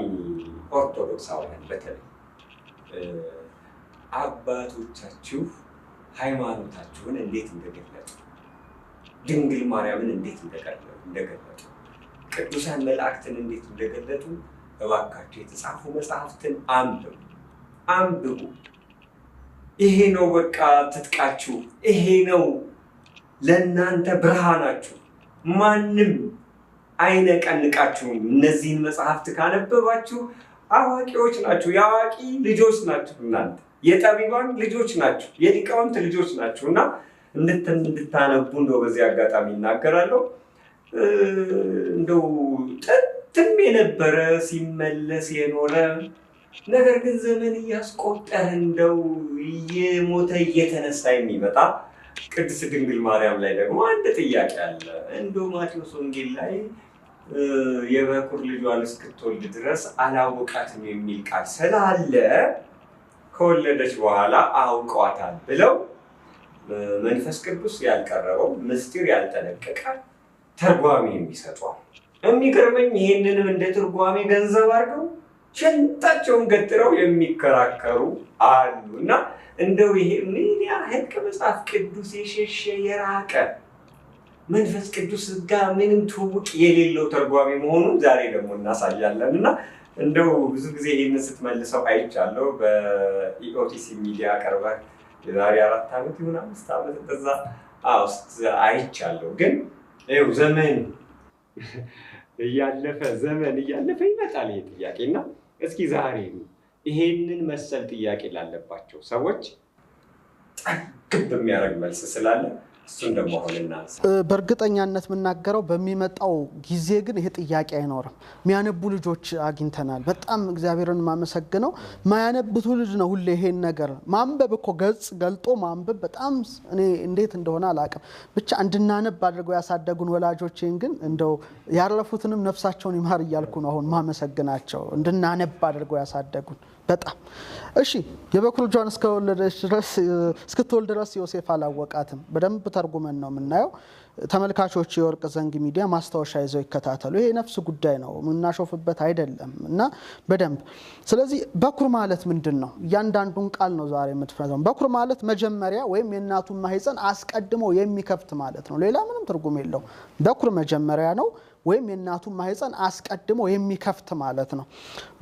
ኦርቶዶክሳውያን በተለይ አባቶቻችሁ ሃይማኖታችሁን እንዴት እንደገለጡ ድንግል ማርያምን እንዴት እንደገለጡ ቅዱሳን መላእክትን እንዴት እንደገለጡ እባካችሁ የተጻፉ መጽሐፍትን አንብቡ። ይሄ ነው በቃ ትጥቃችሁ፣ ይሄ ነው ለእናንተ ብርሃናችሁ። ማንም አይነቀንቃችሁም። እነዚህን መጽሐፍት ካነበባችሁ አዋቂዎች ናችሁ፣ የአዋቂ ልጆች ናችሁ። እናንተ የጠቢባን ልጆች ናችሁ፣ የሊቃውንት ልጆች ናችሁ እና እንድታነቡ እንደው በዚህ አጋጣሚ እናገራለሁ። እንደው ጥንትም የነበረ ሲመለስ የኖረ ነገር ግን ዘመን እያስቆጠረ እንደው እየሞተ እየተነሳ የሚመጣ ቅድስት ድንግል ማርያም ላይ ደግሞ አንድ ጥያቄ አለ። እንደው ማቴዎስ ወንጌል ላይ የበኩር ልጇን እስክትወልድ ድረስ አላወቃትም የሚል ቃል ስላለ ከወለደች በኋላ አውቀዋታል ብለው መንፈስ ቅዱስ ያልቀረበው ምስጢር ያልጠነቀቀ ተርጓሚ የሚሰጡ የሚገርመኝ ይሄንንም እንደ ተርጓሚ ገንዘብ አድርገው ሸንጣቸውን ገትረው የሚከራከሩ አሉ እና እንደው ይሄ ምን ያህል ከመጽሐፍ ቅዱስ የሸሸ የራቀ መንፈስ ቅዱስ ጋር ምንም ትውውቅ የሌለው ተርጓሚ መሆኑን ዛሬ ደግሞ እናሳያለን እና እንደው ብዙ ጊዜ ይሄንን ስትመልሰው አይቻለሁ። በኢኦቲሲ ሚዲያ ቀርበህ የዛሬ 4 ዓመት ይሁን 5 ዓመት እንደዛ ውስጥ አይቻለሁ። ግን ይኸው ዘመን እያለፈ ይመጣል ይሄ ጥያቄና እስኪ ዛሬ ይሄንን መሰል ጥያቄ ላለባቸው ሰዎች ጠግብ የሚያደርግ መልስ ስላለ እሱን ደግሞ አሁን እናንሳ። በእርግጠኛነት የምናገረው በሚመጣው ጊዜ ግን ይሄ ጥያቄ አይኖርም። የሚያነቡ ልጆች አግኝተናል። በጣም እግዚአብሔርን ማመሰግነው። ማያነብ ትውልድ ነው ሁሌ ይሄን ነገር ማንበብ እኮ ገጽ ገልጦ ማንበብ በጣም እኔ እንዴት እንደሆነ አላውቅም። ብቻ እንድናነብ አድርገው ያሳደጉን ወላጆቼን ግን እንደው ያረፉትንም ነፍሳቸውን ይማር እያልኩ ነው አሁን ማመሰግናቸው። እንድናነብ አድርገው ያሳደጉን በጣም እሺ። የበኩር ልጇን እስክትወልድ ድረስ ዮሴፍ አላወቃትም። በደንብ ተርጉመን ነው የምናየው። ተመልካቾች የወርቅ ዘንግ ሚዲያ ማስታወሻ ይዘው ይከታተሉ። ይሄ ነፍስ ጉዳይ ነው፣ የምናሾፍበት አይደለም እና በደንብ ስለዚህ በኩር ማለት ምንድን ነው? እያንዳንዱን ቃል ነው ዛሬ የምትፈዘው። በኩር ማለት መጀመሪያ ወይም የእናቱን ማህፀን አስቀድሞ የሚከፍት ማለት ነው። ሌላ ምንም ትርጉም የለው። በኩር መጀመሪያ ነው ወይም የእናቱን ማህፀን አስቀድሞ የሚከፍት ማለት ነው።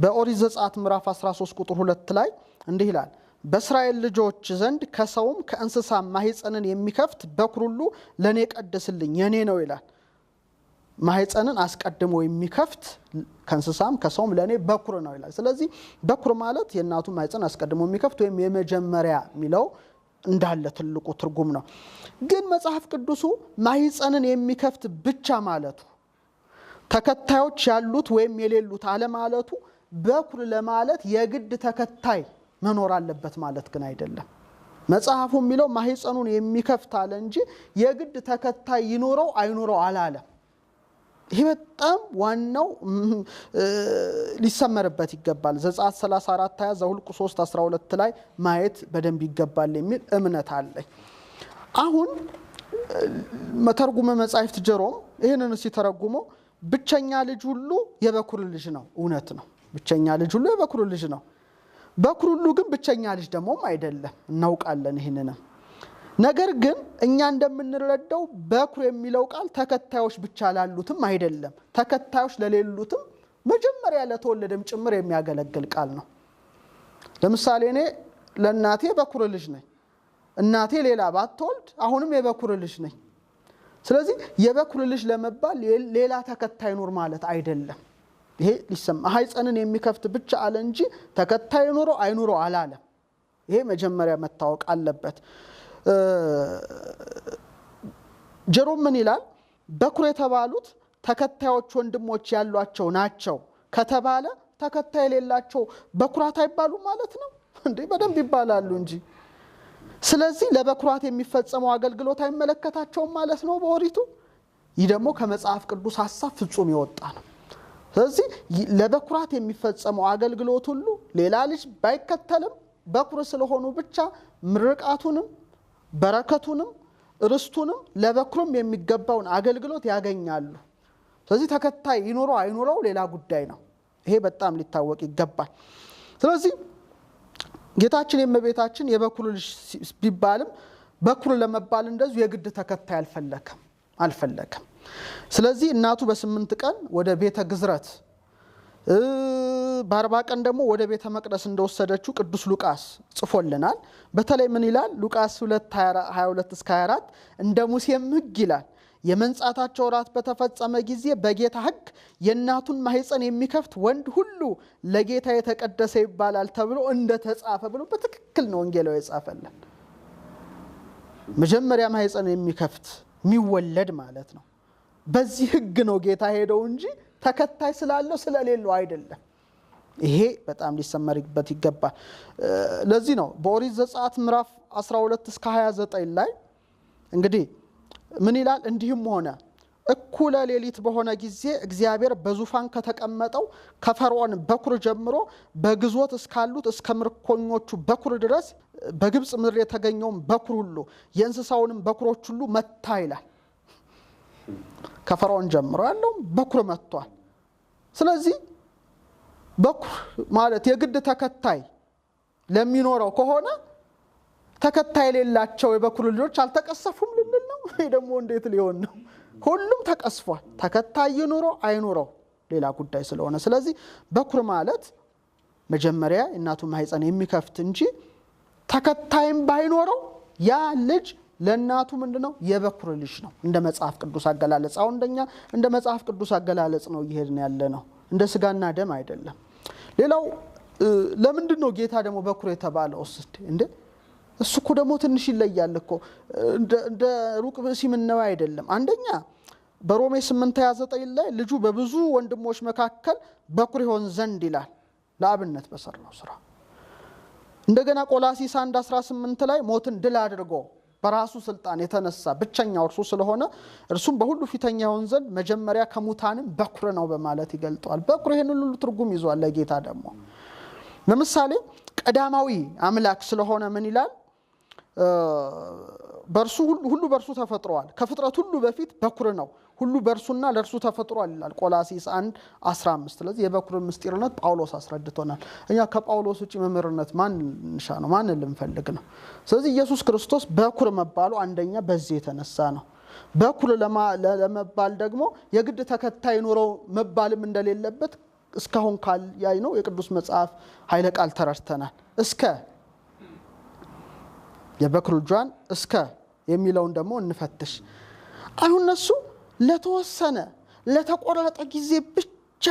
በኦሪት ዘጸአት ምዕራፍ 13 ቁጥር 2 ላይ እንዲህ ይላል፣ በእስራኤል ልጆች ዘንድ ከሰውም ከእንስሳ ማህፀንን የሚከፍት በኩር ሁሉ ለኔ ቀድስልኝ የኔ ነው ይላል። ማህፀንን አስቀድሞ የሚከፍት ከእንስሳም ከሰውም ለኔ በኩር ነው ይላል። ስለዚህ በኩር ማለት የእናቱን ማህፀን አስቀድሞ የሚከፍት ወይም የመጀመሪያ የሚለው እንዳለ ትልቁ ትርጉም ነው። ግን መጽሐፍ ቅዱሱ ማህፀንን የሚከፍት ብቻ ማለቱ ተከታዮች ያሉት ወይም የሌሉት አለማለቱ በኩር ለማለት የግድ ተከታይ መኖር አለበት ማለት ግን አይደለም። መጽሐፉ የሚለው ማህፀኑን የሚከፍት አለ እንጂ የግድ ተከታይ ይኖረው አይኖረው አላለም። ይሄ በጣም ዋናው ሊሰመርበት ይገባል። ዘጸአት 34 20 ዘኍልቍ 3 12 ላይ ማየት በደንብ ይገባል የሚል እምነት አለኝ። አሁን መተርጉመ መጻሕፍት ጀሮም ይሄንን ሲተረጉመው ብቸኛ ልጅ ሁሉ የበኩር ልጅ ነው። እውነት ነው። ብቸኛ ልጅ ሁሉ የበኩር ልጅ ነው። በኩር ሁሉ ግን ብቸኛ ልጅ ደሞም አይደለም፣ እናውቃለን ይሄንን። ነገር ግን እኛ እንደምንረዳው በኩር የሚለው ቃል ተከታዮች ብቻ ላሉትም አይደለም፣ ተከታዮች ለሌሉትም መጀመሪያ ለተወለደም ጭምር የሚያገለግል ቃል ነው። ለምሳሌ እኔ ለእናቴ በኩር ልጅ ነኝ። እናቴ ሌላ ባትወልድ አሁንም የበኩር ልጅ ነኝ። ስለዚህ የበኩር ልጅ ለመባል ሌላ ተከታይ ኑር ማለት አይደለም። ይሄ ሊሰማ ማህፀንን የሚከፍት ብቻ አለ እንጂ ተከታይ ኑሮ አይኑሮ አላለም። ይሄ መጀመሪያ መታወቅ አለበት። ጀሮም ምን ይላል? በኩር የተባሉት ተከታዮች ወንድሞች ያሏቸው ናቸው ከተባለ ተከታይ የሌላቸው በኩራት አይባሉ ማለት ነው እንዴ? በደንብ ይባላሉ እንጂ። ስለዚህ ለበኩራት የሚፈጸመው አገልግሎት አይመለከታቸውም ማለት ነው በኦሪቱ። ይህ ደግሞ ከመጽሐፍ ቅዱስ ሐሳብ ፍጹም የወጣ ነው። ስለዚህ ለበኩራት የሚፈጸመው አገልግሎት ሁሉ ሌላ ልጅ ባይከተልም በኩር ስለሆኑ ብቻ ምርቃቱንም በረከቱንም ርስቱንም ለበኩርም የሚገባውን አገልግሎት ያገኛሉ። ስለዚህ ተከታይ ይኖረው አይኖረው ሌላ ጉዳይ ነው። ይሄ በጣም ሊታወቅ ይገባል። ስለዚህ ጌታችን የእመቤታችን የበኩር ልጅ ቢባልም በኩር ለመባል እንደዚሁ የግድ ተከታይ አልፈለከም። ስለዚህ እናቱ በ8 ቀን ወደ ቤተ ግዝረት በ40 ቀን ደግሞ ወደ ቤተ መቅደስ እንደወሰደችው ቅዱስ ሉቃስ ጽፎልናል። በተለይ ምን ይላል? ሉቃስ 2:22-24 እንደ ሙሴም ሕግ ይላል የመንጻታቸው ወራት በተፈጸመ ጊዜ በጌታ ሕግ የእናቱን ማህፀን የሚከፍት ወንድ ሁሉ ለጌታ የተቀደሰ ይባላል ተብሎ እንደተጻፈ ብሎ በትክክል ነው ወንጌላዊ የጻፈልን። መጀመሪያ ማህፀን የሚከፍት የሚወለድ ማለት ነው። በዚህ ሕግ ነው ጌታ ሄደው እንጂ ተከታይ ስላለው ስለሌለው አይደለም። ይሄ በጣም ሊሰመርበት ይገባል። ለዚህ ነው በኦሪት ዘጸአት ምዕራፍ 12-29 ላይ እንግዲህ ምን ይላል? እንዲህም ሆነ እኩለ ሌሊት በሆነ ጊዜ እግዚአብሔር በዙፋን ከተቀመጠው ከፈርዖን በኩር ጀምሮ በግዞት እስካሉት እስከ ምርኮኞቹ በኩር ድረስ በግብፅ ምድር የተገኘውን በኩር ሁሉ የእንስሳውንም በኩሮች ሁሉ መታ ይላል። ከፈርዖን ጀምሮ ያለው በኩር መጥቷል። ስለዚህ በኩር ማለት የግድ ተከታይ ለሚኖረው ከሆነ ተከታይ የሌላቸው የበኩር ልጆች አልተቀሰፉም ልንል ነው? ይሄ ደግሞ እንዴት ሊሆን ነው? ሁሉም ተቀስፏል። ተከታይ ይኖረው አይኖረው ሌላ ጉዳይ ስለሆነ፣ ስለዚህ በኩር ማለት መጀመሪያ እናቱን ማህፀን የሚከፍት እንጂ ተከታይም ባይኖረው ያ ልጅ ለእናቱ ምንድነው? የበኩር ልጅ ነው እንደ መጽሐፍ ቅዱስ አገላለጽ። አሁን እንደኛ እንደ መጽሐፍ ቅዱስ አገላለጽ ነው እየሄድን ያለ ነው፣ እንደ ስጋና ደም አይደለም። ሌላው ለምንድን ነው ጌታ ደግሞ በኩር የተባለው? እንዴ እሱ እኮ ደግሞ ትንሽ ይለያል እኮ እንደ ሩቅ ብእሲ ምነው አይደለም። አንደኛ በሮሜ 8:29 ላይ ልጁ በብዙ ወንድሞች መካከል በኩር ይሆን ዘንድ ይላል ለአብነት በሰራው ስራ። እንደገና ቆላሲስ 1:18 ላይ ሞትን ድል አድርጎ በራሱ ስልጣን የተነሳ ብቸኛው እርሱ ስለሆነ እርሱም በሁሉ ፊተኛ ይሆን ዘንድ መጀመሪያ ከሙታንም በኩር ነው በማለት ይገልጠዋል። በኩር ይሄንን ሁሉ ትርጉም ይዟል። ለጌታ ደግሞ ለምሳሌ ቀዳማዊ አምላክ ስለሆነ ምን ይላል? በርሱ ሁሉ በርሱ ተፈጥሯል፣ ከፍጥረት ሁሉ በፊት በኩር ነው፣ ሁሉ በርሱና ለርሱ ተፈጥሯል ይላል ቆላሲስ 1:15። ስለዚህ የበኩር ምስጢርነት ጳውሎስ አስረድቶናል። እኛ ከጳውሎስ ውጪ መምህርነት ማን እንሻ ነው? ማን ልንፈልግ ነው? ስለዚህ ኢየሱስ ክርስቶስ በኩር መባሉ አንደኛ በዚህ የተነሳ ነው። በኩር ለመባል ደግሞ የግድ ተከታይ ኖረው መባልም እንደሌለበት እስካሁን ያይ ነው የቅዱስ መጽሐፍ ኃይለ ቃል ተረድተናል። እስከ የበኩር ልጇን እስከ የሚለውን ደግሞ እንፈትሽ። አሁን እነሱ ለተወሰነ ለተቆረጠ ጊዜ ብቻ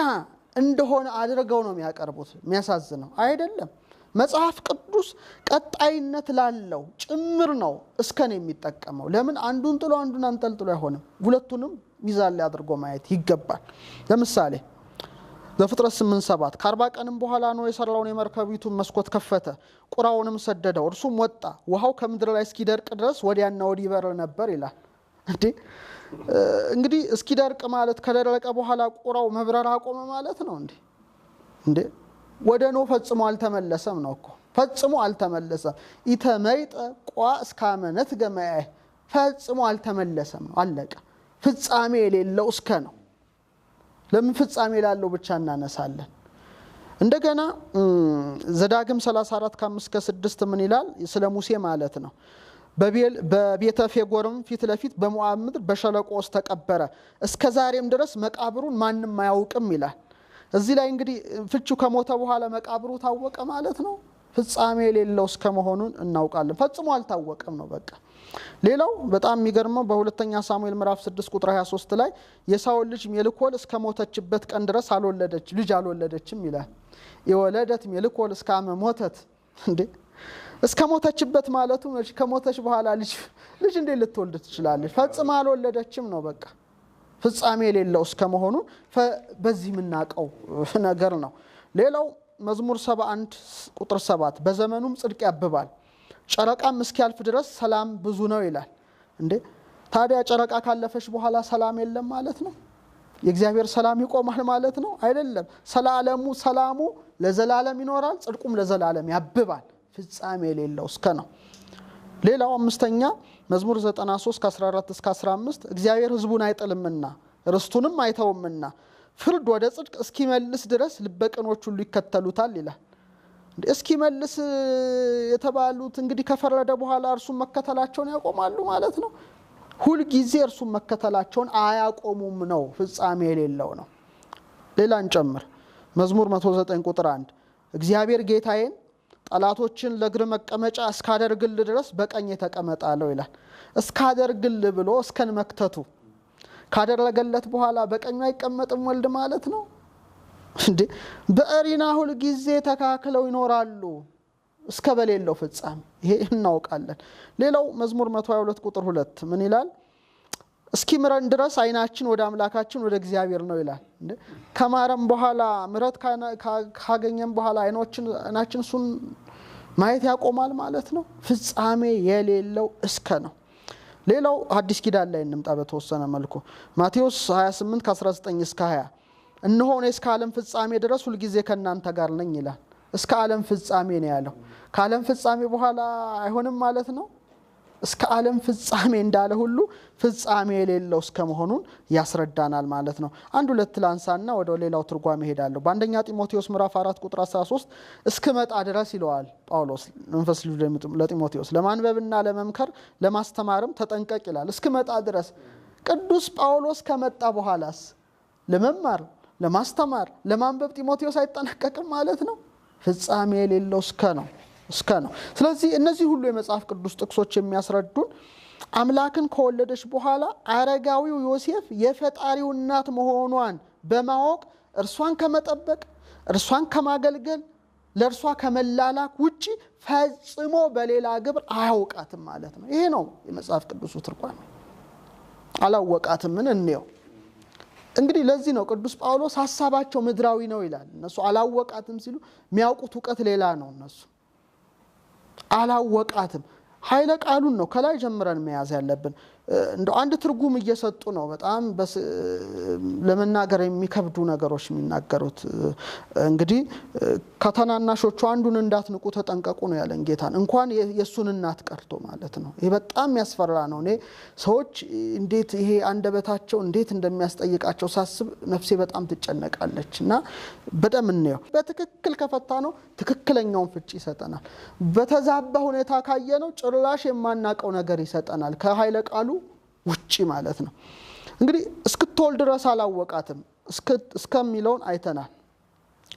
እንደሆነ አድርገው ነው የሚያቀርቡት። የሚያሳዝነው አይደለም። መጽሐፍ ቅዱስ ቀጣይነት ላለው ጭምር ነው እስከን የሚጠቀመው። ለምን አንዱን ጥሎ አንዱን አንጠልጥሎ አይሆንም። ሁለቱንም ሚዛን ላይ አድርጎ ማየት ይገባል። ለምሳሌ ዘፍጥረት 8:7 ከ40 ቀንም በኋላ ነው የሰራውን የመርከቢቱን መስኮት ከፈተ፣ ቁራውንም ሰደደው፣ እርሱም ወጣ፣ ውሃው ከምድር ላይ እስኪደርቅ ድረስ ወዲያና ወዲህ ይበር ነበር ይላል። እንግዲህ እስኪደርቅ ማለት ከደረቀ በኋላ ቁራው መብረር አቆመ ማለት ነው እንዴ? ወደ ኖ ፈጽሞ አልተመለሰም ነው እኮ፣ ፈጽሞ አልተመለሰም። ኢተመይጠ ቋ እስካመነት ገማይ ፈጽሞ አልተመለሰም ነው፣ አለቀ። ፍጻሜ የሌለው እስከ ነው። ለምን ፍጻሜ ላለው ብቻ እናነሳለን? እንደገና ዘዳግም 34:5-6 ምን ይላል? ስለ ሙሴ ማለት ነው። በቤተ ፌጎርም ፊት ለፊት በሞዓብ ምድር በሸለቆ ውስጥ ተቀበረ፣ እስከ ዛሬም ድረስ መቃብሩን ማንም አያውቅም ይላል። እዚህ ላይ እንግዲህ ፍቹ ከሞተ በኋላ መቃብሩ ታወቀ ማለት ነው። ፍጻሜ የሌለው እስከ መሆኑን እናውቃለን። ፈጽሞ አልታወቀም ነው በቃ። ሌላው በጣም የሚገርመው በሁለተኛ ሳሙኤል ምዕራፍ 6:23 ላይ የሳኦል ልጅ ሜልኮል እስከ ሞተችበት ቀን ድረስ ልጅ አልወለደችም ይላል። የወለደት ሜልኮል እስከ አመ ሞተት እንዴ! እስከ ሞተችበት ማለቱ ከሞተች በኋላ ልጅ እንዴት ልትወልድ ትችላለች? ፈጽማ አልወለደችም ነው በቃ። ፍጻሜ የሌለው እስከ መሆኑን በዚህ የምናውቀው ነገር ነው። ሌላው መዝሙር 71:7 በዘመኑም ጽድቅ ያብባል፣ ጨረቃም እስኪያልፍ ድረስ ሰላም ብዙ ነው ይላል። እንዴ ታዲያ ጨረቃ ካለፈች በኋላ ሰላም የለም ማለት ነው? የእግዚአብሔር ሰላም ይቆማል ማለት ነው? አይደለም። ሰላሙ ለዘላለም ይኖራል፣ ጽድቁም ለዘላለም ያብባል። ፍጻሜ የሌለው እስከ ነው። ሌላው አምስተኛ መዝሙር 93:14-15 እግዚአብሔር ሕዝቡን አይጥልምና ርስቱንም አይተውምና ፍርድ ወደ ጽድቅ እስኪመልስ ድረስ ልበቀኖች ሁሉ ይከተሉታል ይላል። እስኪመልስ የተባሉት እንግዲህ ከፈረደ በኋላ እርሱን መከተላቸውን ያቆማሉ ማለት ነው። ሁል ጊዜ እርሱን መከተላቸውን አያቆሙም ነው። ፍጻሜ የሌለው ነው። ሌላ እንጨምር። መዝሙር 109:1 እግዚአብሔር ጌታዬን ጠላቶችን ለእግር መቀመጫ እስካደርግል ድረስ በቀኝ ተቀመጥ አለው ይላል። እስካደርግል ብሎ እስከን መክተቱ ካደረገለት በኋላ በቀኙ አይቀመጥም ወልድ ማለት ነው እንዴ? በእሪና ሁል ጊዜ ተካክለው ይኖራሉ እስከ በሌለው ፍጻሜ። ይሄ እናውቃለን። ሌላው መዝሙር 122:2 ምን ይላል? እስኪምረን ድረስ አይናችን ወደ አምላካችን ወደ እግዚአብሔር ነው ይላል። ከማረም በኋላ ምረት ካገኘን በኋላ አይናችን እሱን ማየት ያቆማል ማለት ነው። ፍጻሜ የሌለው እስከ ነው። ሌላው አዲስ ኪዳን ላይ እንምጣ በተወሰነ መልኩ። ማቴዎስ 28:19-20 እነሆ እኔ እስከ ዓለም ፍጻሜ ድረስ ሁል ጊዜ ከእናንተ ጋር ነኝ ይላል። እስከ ዓለም ፍጻሜ ነው ያለው። ከዓለም ፍጻሜ በኋላ አይሆንም ማለት ነው። እስከ ዓለም ፍጻሜ እንዳለ ሁሉ ፍጻሜ የሌለው እስከ መሆኑን ያስረዳናል ማለት ነው። አንድ ሁለት ላንሳና ወደ ሌላው ትርጓሜ ሄዳለሁ። በአንደኛ ጢሞቴዎስ ምዕራፍ 4:13 እስክመጣ ድረስ ይለዋል ጳውሎስ መንፈስ ለጢሞቴዎስ ለማንበብና ለመምከር ለማስተማርም ተጠንቀቅ ይላል። እስክመጣ ድረስ ቅዱስ ጳውሎስ ከመጣ በኋላስ ለመማር ለማስተማር ለማንበብ ጢሞቴዎስ አይጠነቀቅም ማለት ነው። ፍጻሜ የሌለው እስከ ነው። ስለዚህ እነዚህ ሁሉ የመጽሐፍ ቅዱስ ጥቅሶች የሚያስረዱን አምላክን ከወለደች በኋላ አረጋዊው ዮሴፍ የፈጣሪው እናት መሆኗን በማወቅ እርሷን ከመጠበቅ እርሷን ከማገልገል ለእርሷ ከመላላክ ውጪ ፈጽሞ በሌላ ግብር አያውቃትም ማለት ነው። ይሄ ነው የመጽሐፍ ቅዱሱ ትርጓሜ። አላወቃትም ምን እንየው እንግዲህ። ለዚህ ነው ቅዱስ ጳውሎስ ሐሳባቸው ምድራዊ ነው ይላል። እነሱ አላወቃትም ሲሉ የሚያውቁት ዕውቀት ሌላ ነው። እነሱ አላወቃትም ኃይለ ቃሉን ነው ከላይ ጀምረን መያዝ ያለብን። እንደ አንድ ትርጉም እየሰጡ ነው በጣም ለመናገር የሚከብዱ ነገሮች የሚናገሩት። እንግዲህ ከተናናሾቹ አንዱን እንዳትንቁ ተጠንቀቁ ነው ያለን ጌታን። እንኳን የሱን እናት ቀርቶ ማለት ነው። ይሄ በጣም ያስፈራ ነው። እኔ ሰዎች እንዴት ይሄ አንደበታቸው እንዴት እንደሚያስጠይቃቸው ሳስብ ነፍሴ በጣም ትጨነቃለች። እና በጣም እንየው በትክክል ከፈታ ነው ትክክለኛውን ፍቺ ይሰጠናል። በተዛባ ሁኔታ ካየነው ጭራሽ የማናቀው ነገር ይሰጠናል ከኃይለ ቃሉ ውጪ ማለት ነው። እንግዲህ እስክትወልድ ድረስ አላወቃትም እስከሚለውን አይተናል።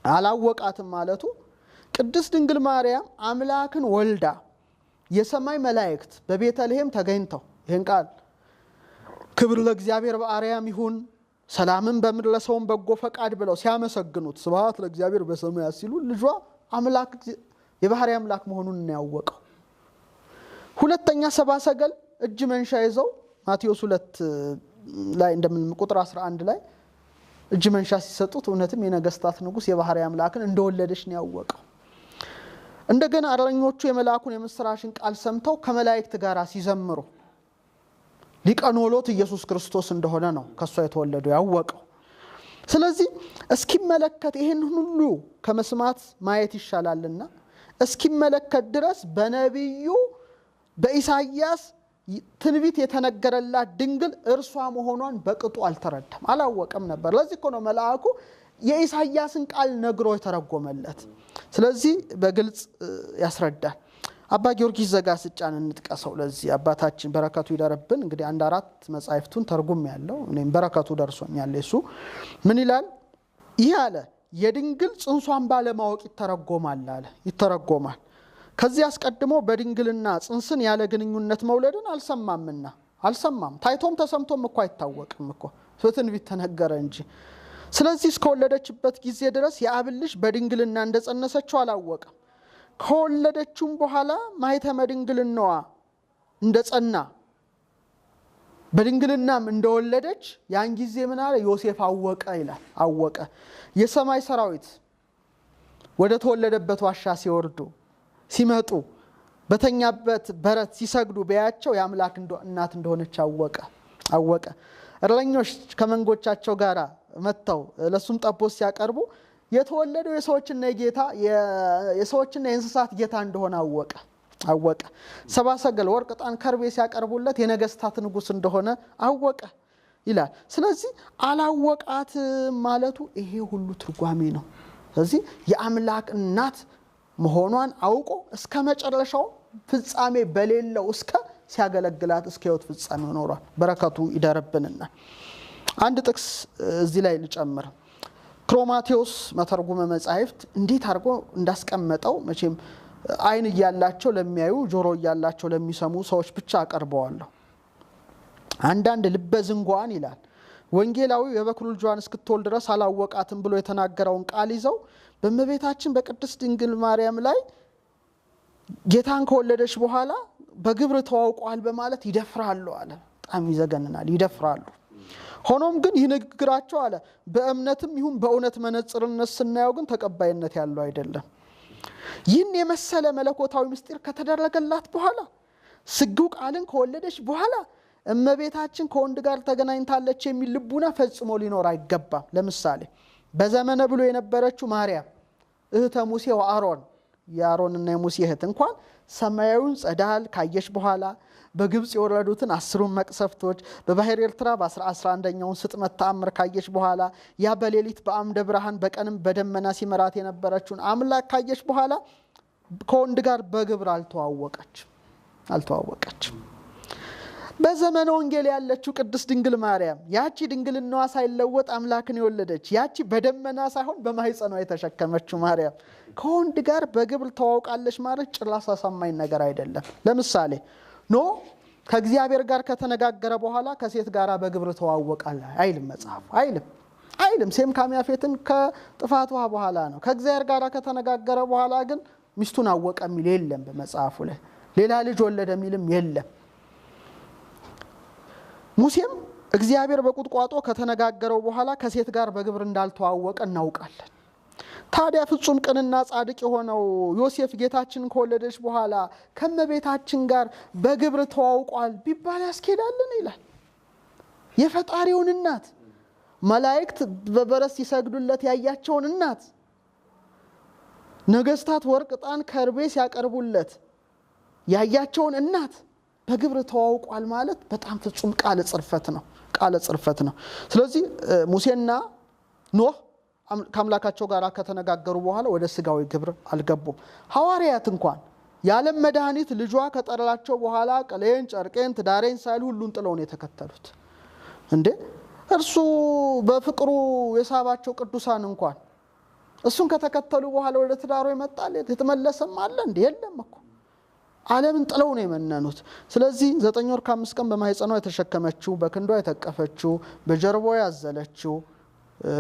አላወቃትም ማለቱ ቅድስት ድንግል ማርያም አምላክን ወልዳ የሰማይ መላእክት በቤተልሔም ተገኝተው ይህን ቃል ክብር ለእግዚአብሔር በአርያም ይሁን ሰላምን በምድር ለሰውም በጎ ፈቃድ ብለው ሲያመሰግኑት ስብሐት ለእግዚአብሔር በሰማያት ሲሉ ልጇ አምላክ የባህሪ አምላክ መሆኑን ያወቀው። ሁለተኛ ሰብአ ሰገል እጅ መንሻ ይዘው ማቴዎስ 2 ላይ እንደምን ቁጥር 11 ላይ እጅ መንሻ ሲሰጡት እውነትም የነገስታት ንጉስ የባህሪ አምላክን እንደወለደች ነው ያወቀው። እንደገና አረኞቹ የመላኩን የምስራችን ቃል ሰምተው ከመላእክት ጋር ሲዘምሩ ሊቀ ኖሎት ኢየሱስ ክርስቶስ እንደሆነ ነው ከሷ የተወለደው ያወቀው። ስለዚህ እስኪመለከት ይሄን ሁሉ ከመስማት ማየት ይሻላልና እስኪመለከት ድረስ በነብዩ በኢሳይያስ ትንቢት የተነገረላት ድንግል እርሷ መሆኗን በቅጡ አልተረዳም፣ አላወቀም ነበር። ለዚህ እኮ ነው መልአኩ የኢሳይያስን ቃል ነግሮ የተረጎመለት። ስለዚህ በግልጽ ያስረዳል። አባ ጊዮርጊስ ዘጋስጫን እንጥቀሰው። ለዚህ አባታችን በረከቱ ይደርብን። እንግዲህ 1-4 መጻሕፍቱን ተርጉም ያለው እኔም በረከቱ ደርሶኛል። እሱ ምን ይላል? ይህ አለ የድንግል ጽንሷን ባለማወቅ ይተረጎማል አለ። ይተረጎማል ከዚህ አስቀድሞ በድንግልና ጽንስን ያለ ግንኙነት መውለድን አልሰማምና አልሰማም። ታይቶም ተሰምቶም እኮ አይታወቅም እኮ በትንቢት ተነገረ እንጂ። ስለዚህ እስከወለደችበት ጊዜ ድረስ የአብን ልጅ በድንግልና እንደጸነሰችው አላወቀም። ከወለደችውም በኋላ ማኅተመ ድንግልናዋ እንደጸና በድንግልናም እንደወለደች ያን ጊዜ ምን አለ? ዮሴፍ አወቀ ይላል። አወቀ። የሰማይ ሰራዊት ወደ ተወለደበት ዋሻ ሲወርዱ ሲመጡ በተኛበት በረት ሲሰግዱ በያቸው የአምላክ እናት እንደሆነች አወቀ። አወቀ። እረኞች ከመንጎቻቸው ጋር መተው ለሱም ጠቦት ሲያቀርቡ የተወለደው የሰዎችና የጌታ የሰዎችና የእንስሳት ጌታ እንደሆነ አወቀ። አወቀ። ሰብአ ሰገል ወርቅ ዕጣን ከርቤ ሲያቀርቡለት የነገስታት ንጉስ እንደሆነ አወቀ ይላል። ስለዚህ አላወቃት ማለቱ ይሄ ሁሉ ትርጓሜ ነው። ስለዚህ የአምላክ እናት መሆኗን አውቆ እስከ መጨረሻው ፍጻሜ በሌለው እስከ ሲያገለግላት እስከ ሕይወት ፍጻሜ ኖሯል። በረከቱ ይደርብንና አንድ ጥቅስ እዚህ ላይ ልጨምር። ክሮማቴዎስ መተርጉመ መጻሕፍት እንዴት አድርጎ እንዳስቀመጠው መቼም አይን እያላቸው ለሚያዩ ጆሮ እያላቸው ለሚሰሙ ሰዎች ብቻ አቀርበዋለሁ። አንዳንድ ልበ ዝንጓን ይላል ወንጌላዊው የበኩር ልጇን እስክትወልድ ድረስ አላወቃትም ብሎ የተናገረውን ቃል ይዘው በእመቤታችን በቅድስት ድንግል ማርያም ላይ ጌታን ከወለደች በኋላ በግብር ተዋውቋል በማለት ይደፍራሉ አለ። በጣም ይዘገንናል፣ ይደፍራሉ። ሆኖም ግን ይህ ንግግራቸው አለ በእምነትም ይሁን በእውነት መነጽርነት ስናየው ግን ተቀባይነት ያለው አይደለም። ይህን የመሰለ መለኮታዊ ምስጢር ከተደረገላት በኋላ ስግው ቃልን ከወለደች በኋላ እመቤታችን ከወንድ ጋር ተገናኝታለች የሚል ልቡና ፈጽሞ ሊኖር አይገባም። ለምሳሌ በዘመነ ብሎ የነበረችው ማርያም እህተ ሙሴ ወአሮን የአሮንና የሙሴ እህት እንኳን ሰማያዊውን ጸዳል ካየች በኋላ በግብጽ የወረዱትን 10ሩን መቅሰፍቶች በባህር ኤርትራ በ11ኛውን ስጥመት ተአምር ካየች በኋላ ያ በሌሊት በአምደ ብርሃን በቀንም በደመና ሲመራት የነበረችውን አምላክ ካየች በኋላ ከወንድ ጋር በግብር አልተዋወቀችም። በዘመነ ወንጌል ያለችው ቅድስት ድንግል ማርያም ያቺ ድንግልናዋ ሳይለወጥ አምላክን የወለደች ያቺ በደመና ሳይሆን በማህፀኗ የተሸከመችው ማርያም ከወንድ ጋር በግብር ተዋውቃለች ማለት ጭራሽ አሳማኝ ነገር አይደለም። ለምሳሌ ኖህ ከእግዚአብሔር ጋር ከተነጋገረ በኋላ ከሴት ጋር በግብር ተዋወቃል አይልም መጽሐፍ። አይልም። ሴም ካም ያፌትን ከጥፋት ውሃ በኋላ ነው። ከእግዚአብሔር ጋር ከተነጋገረ በኋላ ግን ሚስቱን አወቀ የሚል የለም በመጽሐፉ ላይ። ሌላ ልጅ ወለደ የሚልም የለም። ሙሴም እግዚአብሔር በቁጥቋጦ ከተነጋገረው በኋላ ከሴት ጋር በግብር እንዳልተዋወቀ እናውቃለን። ታዲያ ፍጹም ቅንና ጻድቅ የሆነው ዮሴፍ ጌታችንን ከወለደች በኋላ ከመቤታችን ጋር በግብር ተዋውቋል ቢባል ያስኬዳልን ይላል። የፈጣሪውን እናት መላእክት በበረስ ሲሰግዱለት ያያቸውን እናት ነገስታት ወርቅ ዕጣን ከርቤ ሲያቀርቡለት ያያቸውን እናት በግብር ተዋውቋል ማለት በጣም ፍጹም ቃለ ጽርፈት ነው። ስለዚህ ሙሴና ኖህ ከአምላካቸው ጋር ከተነጋገሩ በኋላ ወደ ስጋዊ ግብር አልገቡም። ሐዋርያት እንኳን የዓለም መድኃኒት ልጇ ከጠራላቸው በኋላ ቀሌን ጨርቄን ትዳሬን ሳይሉ ሁሉን ጥለው ነው የተከተሉት። እንዴ እርሱ በፍቅሩ የሳባቸው ቅዱሳን እንኳን እሱን ከተከተሉ በኋላ ወደ ትዳሩ ይመጣል የተመለሰም አለ እንዴ? የለም እኮ ዓለምን ጥለው ነው የመነኑት። ስለዚህ 9 ወር ከ5 ቀን በማህፀኗ የተሸከመችው በክንዷ የተቀፈችው በጀርባዋ ያዘለችው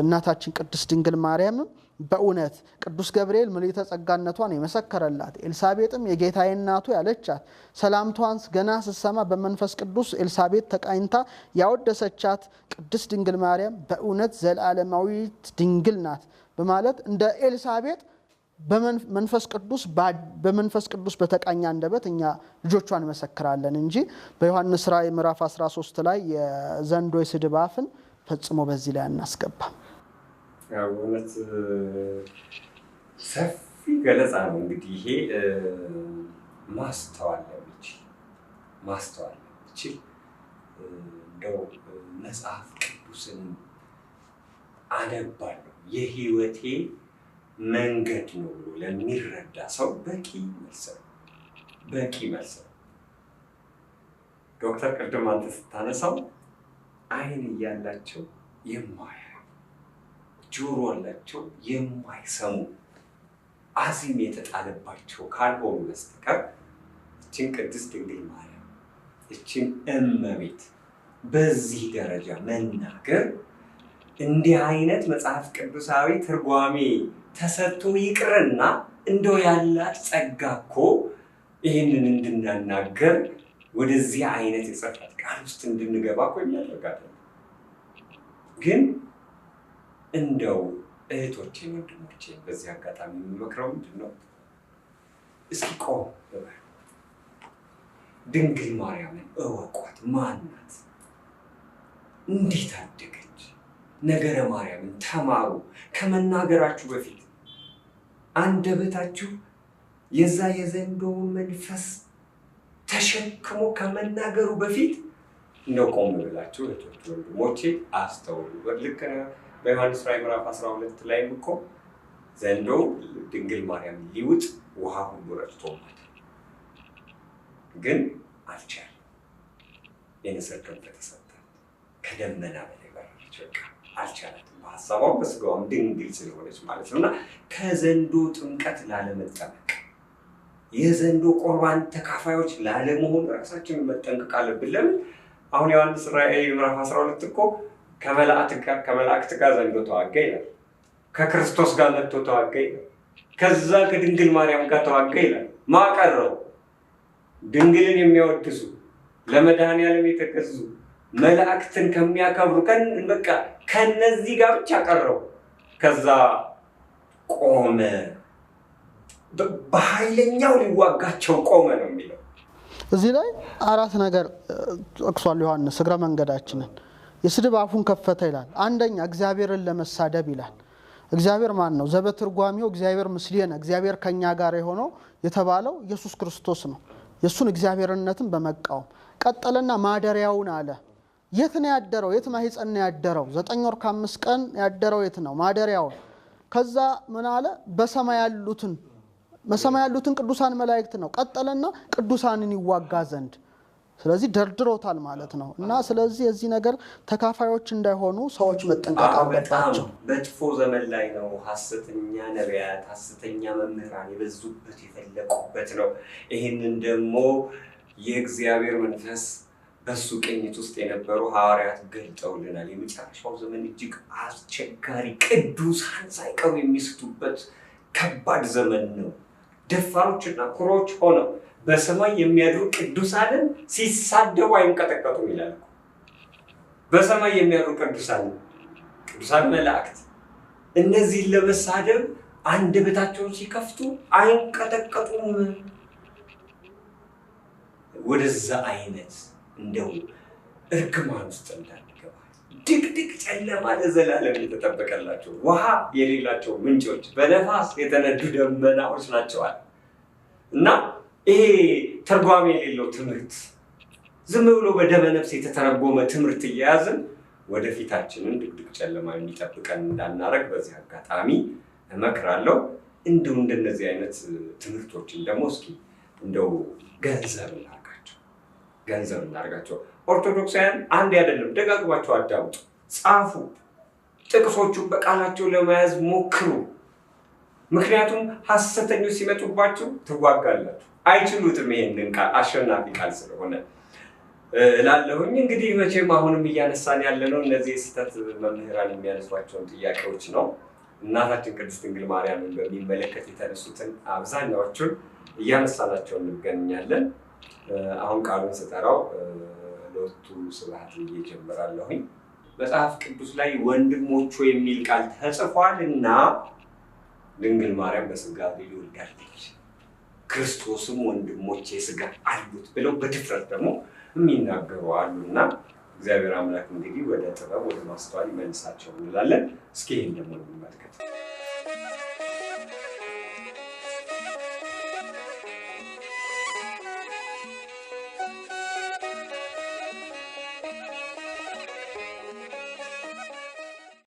እናታችን ቅድስት ድንግል ማርያም በእውነት ቅዱስ ገብርኤል ምልዕተ ጸጋነቷን የመሰከረላት ኤልሳቤጥም የጌታዬ እናቱ ያለቻት ሰላምቷን ገና ስትሰማ በመንፈስ ቅዱስ ኤልሳቤጥ ተቃኝታ ያወደሰቻት ቅድስት ድንግል ማርያም በእውነት ዘላለማዊት ድንግል ናት በማለት እንደ ኤልሳቤጥ በመንፈስ ቅዱስ በተቃኛ አንደበት እኛ ልጆቿን መሰክራለን እንጂ በዮሐንስ ራእይ ምዕራፍ 13 ላይ የዘንዶ የስድብ አፍን ፈጽሞ በዚህ ላይ አናስገባም። እውነት ሰፊ ገለጻ ነው። እንግዲህ ይሄ ማስተዋል ለሚችል እንደው መጽሐፍ ቅዱስን አነባለሁ የህይወቴ መንገድ ነው ብሎ ለሚረዳ ሰው በቂ መልስ ነው። ዶክተር ቅድም አንተ ስታነሳው አይን እያላቸው የማያዩ ጆሮ ያላቸው የማይሰሙ አዚም የተጣለባቸው ካልሆኑ በስተቀር እችን ቅድስት ድንግል ማርያም እችን እመቤት በዚህ ደረጃ መናገር እንዲህ አይነት መጽሐፍ ቅዱሳዊ ትርጓሜ ተሰጥቶ ይቅርና እንደው ያላት ጸጋ እኮ ይህንን እንድናናገር ወደዚህ አይነት የጽሕፈት ቃል ውስጥ እንድንገባ እኮ የሚያደርጋት ግን እንደው እህቶቼን ወንድሞቼን በዚህ አጋጣሚ የሚመክረው ምንድን ነው? እስኪ ቆም በሉ፣ ድንግል ማርያምን እወቋት። ማናት? እንዴት አደገች? ነገረ ማርያምን ተማሩ። ከመናገራችሁ በፊት አንደበታችሁ የዛ የዘንዶውን መንፈስ ተሸክሞ ከመናገሩ በፊት እንደው ቆም ብላችሁ እህቶቼ ወንድሞቼ አስተውሉ። ልክ በዮሐንስ ራእይ ምዕራፍ 12 ላይ እኮ ዘንዶ ድንግል ማርያም ሊውጥ ውሃ ሁሉ ረጭቶማል፣ ግን አልቻለም። የንስር ክንፍ ተሰጣት፣ ከደመና በላይ በረረች። በቃ አልቻላትም። በሀሳቧም በስጋዋም ድንግል ስለሆነች ማለት ነው። እና ከዘንዶ ጥምቀት ላለመጠመቅ የዘንዶ ቁርባን ተካፋዮች ላለመሆን ራሳችንን መጠንቀቅ አለብን። ለምን? አሁን ዮሐንስ ራእይ ምዕራፍ 12 እኮ ከመላእክት ጋር ዘንዶ ተዋጋ ይላል። ከክርስቶስ ጋር መጥቶ ተዋጋ ይላል። ከዛ ከድንግል ማርያም ጋር ተዋጋ ይላል። ማቀረው ድንግልን የሚያወድሱ ለመድኃኔዓለም የተገዙ መላእክትን ከሚያከብሩ በቃ ከነዚህ ጋር ብቻ ቀረው። ከዛ ቆመ፣ በኃይለኛው ሊዋጋቸው ቆመ ነው የሚለው። እዚህ ላይ አራት ነገር ጠቅሷል ዮሐንስ እግረ መንገዳችንን። የስድብ አፉን ከፈተ ይላል። አንደኛ እግዚአብሔርን ለመሳደብ ይላል። እግዚአብሔር ማን ነው? ዘበትርጓሚው እግዚአብሔር ምስሌነ፣ እግዚአብሔር ከኛ ጋር የሆነው የተባለው ኢየሱስ ክርስቶስ ነው። የሱን እግዚአብሔርነትን በመቃወም ቀጠለና ማደሪያውን አለ። የት ነው ያደረው? የት ማህፀን ነው ያደረው? 9 ወር ከ5 ቀን ያደረው የት ነው? ማደሪያውን። ከዛ ምን አለ? በሰማይ ያሉትን ቅዱሳን መላእክት ነው። ቀጠለና ቅዱሳንን ይዋጋ ዘንድ። ስለዚህ ደርድሮታል ማለት ነው። እና ስለዚህ የዚህ ነገር ተካፋዮች እንዳይሆኑ ሰዎች መጠንቀቅ አለባቸው። በጥፎ ዘመን ላይ ነው። ሐሰተኛ ነቢያት፣ ሐሰተኛ መምህራን የበዙበት የፈለቁበት ነው። ይህንን ደግሞ የእግዚአብሔር መንፈስ በሱ ቅኝት ውስጥ የነበሩ ሐዋርያት ገልጠውልናል። የመጨረሻው ዘመን እጅግ አስቸጋሪ፣ ቅዱሳን ሳይቀሩ የሚስቱበት ከባድ ዘመን ነው። ደፋሮችና ኩሮች ሆነው በሰማይ የሚያድሩ ቅዱሳንን ሲሳደቡ አይንቀጠቀጡም ይላል። በሰማይ የሚያድሩ ቅዱሳን መላእክት እነዚህን ለመሳደብ አንደበታቸውን ሲከፍቱ አይንቀጠቀጡም። ወደዛ አይነት እንደው እርግማን ውስጥ እንዳንገባ ድቅድቅ ጨለማ ለዘላለም የተጠበቀላቸው ውሃ የሌላቸው ምንጮች በነፋስ የተነዱ ደመናዎች ናቸዋል። እና ይሄ ተርጓሚ የሌለው ትምህርት ዝም ብሎ በደመ ነፍስ የተተረጎመ ትምህርት እየያዝን ወደፊታችንን ድቅድቅ ጨለማ የሚጠብቀን እንዳናረግ በዚህ አጋጣሚ እመክራለሁ። እንደው እንደነዚህ አይነት ትምህርቶችን ደግሞ እስኪ እንደው ገንዘብ እናርጋቸው። ኦርቶዶክሳውያን አንድ አይደለም፣ ደጋግማቸው አዳምጡ፣ ጻፉ፣ ጥቅሶቹን በቃላቸው ለመያዝ ሞክሩ። ምክንያቱም ሐሰተኞች ሲመጡባችሁ ትዋጋላችሁ። አይችሉትም። ይሄንን ቃል አሸናፊ ቃል ስለሆነ እላለሁኝ። እንግዲህ መቼም አሁንም እያነሳን ያለነው እነዚህ የስህተት መምህራን የሚያነሷቸውን ጥያቄዎች ነው። እናታችን ቅድስት ድንግል ማርያምን በሚመለከት የተነሱትን አብዛኛዎቹን እያነሳናቸው እንገኛለን። አሁን ቃሉን ስጠራው ሎቱ ስብሐት ብዬ ጀምራለሁኝ። መጽሐፍ ቅዱስ ላይ ወንድሞቹ የሚል ቃል ተጽፏልና ድንግል ማርያም በስጋ ወልዳለች፣ ክርስቶስም ወንድሞቼ ስጋ አሉት ብለው በድፍረት ደግሞ የሚናገሩ አሉና እግዚአብሔር አምላክ እንግዲህ ወደ ጥበብ ወደ ማስተዋል ይመልሳቸው እንላለን። እስኪ ይህን ደግሞ እንመልከት።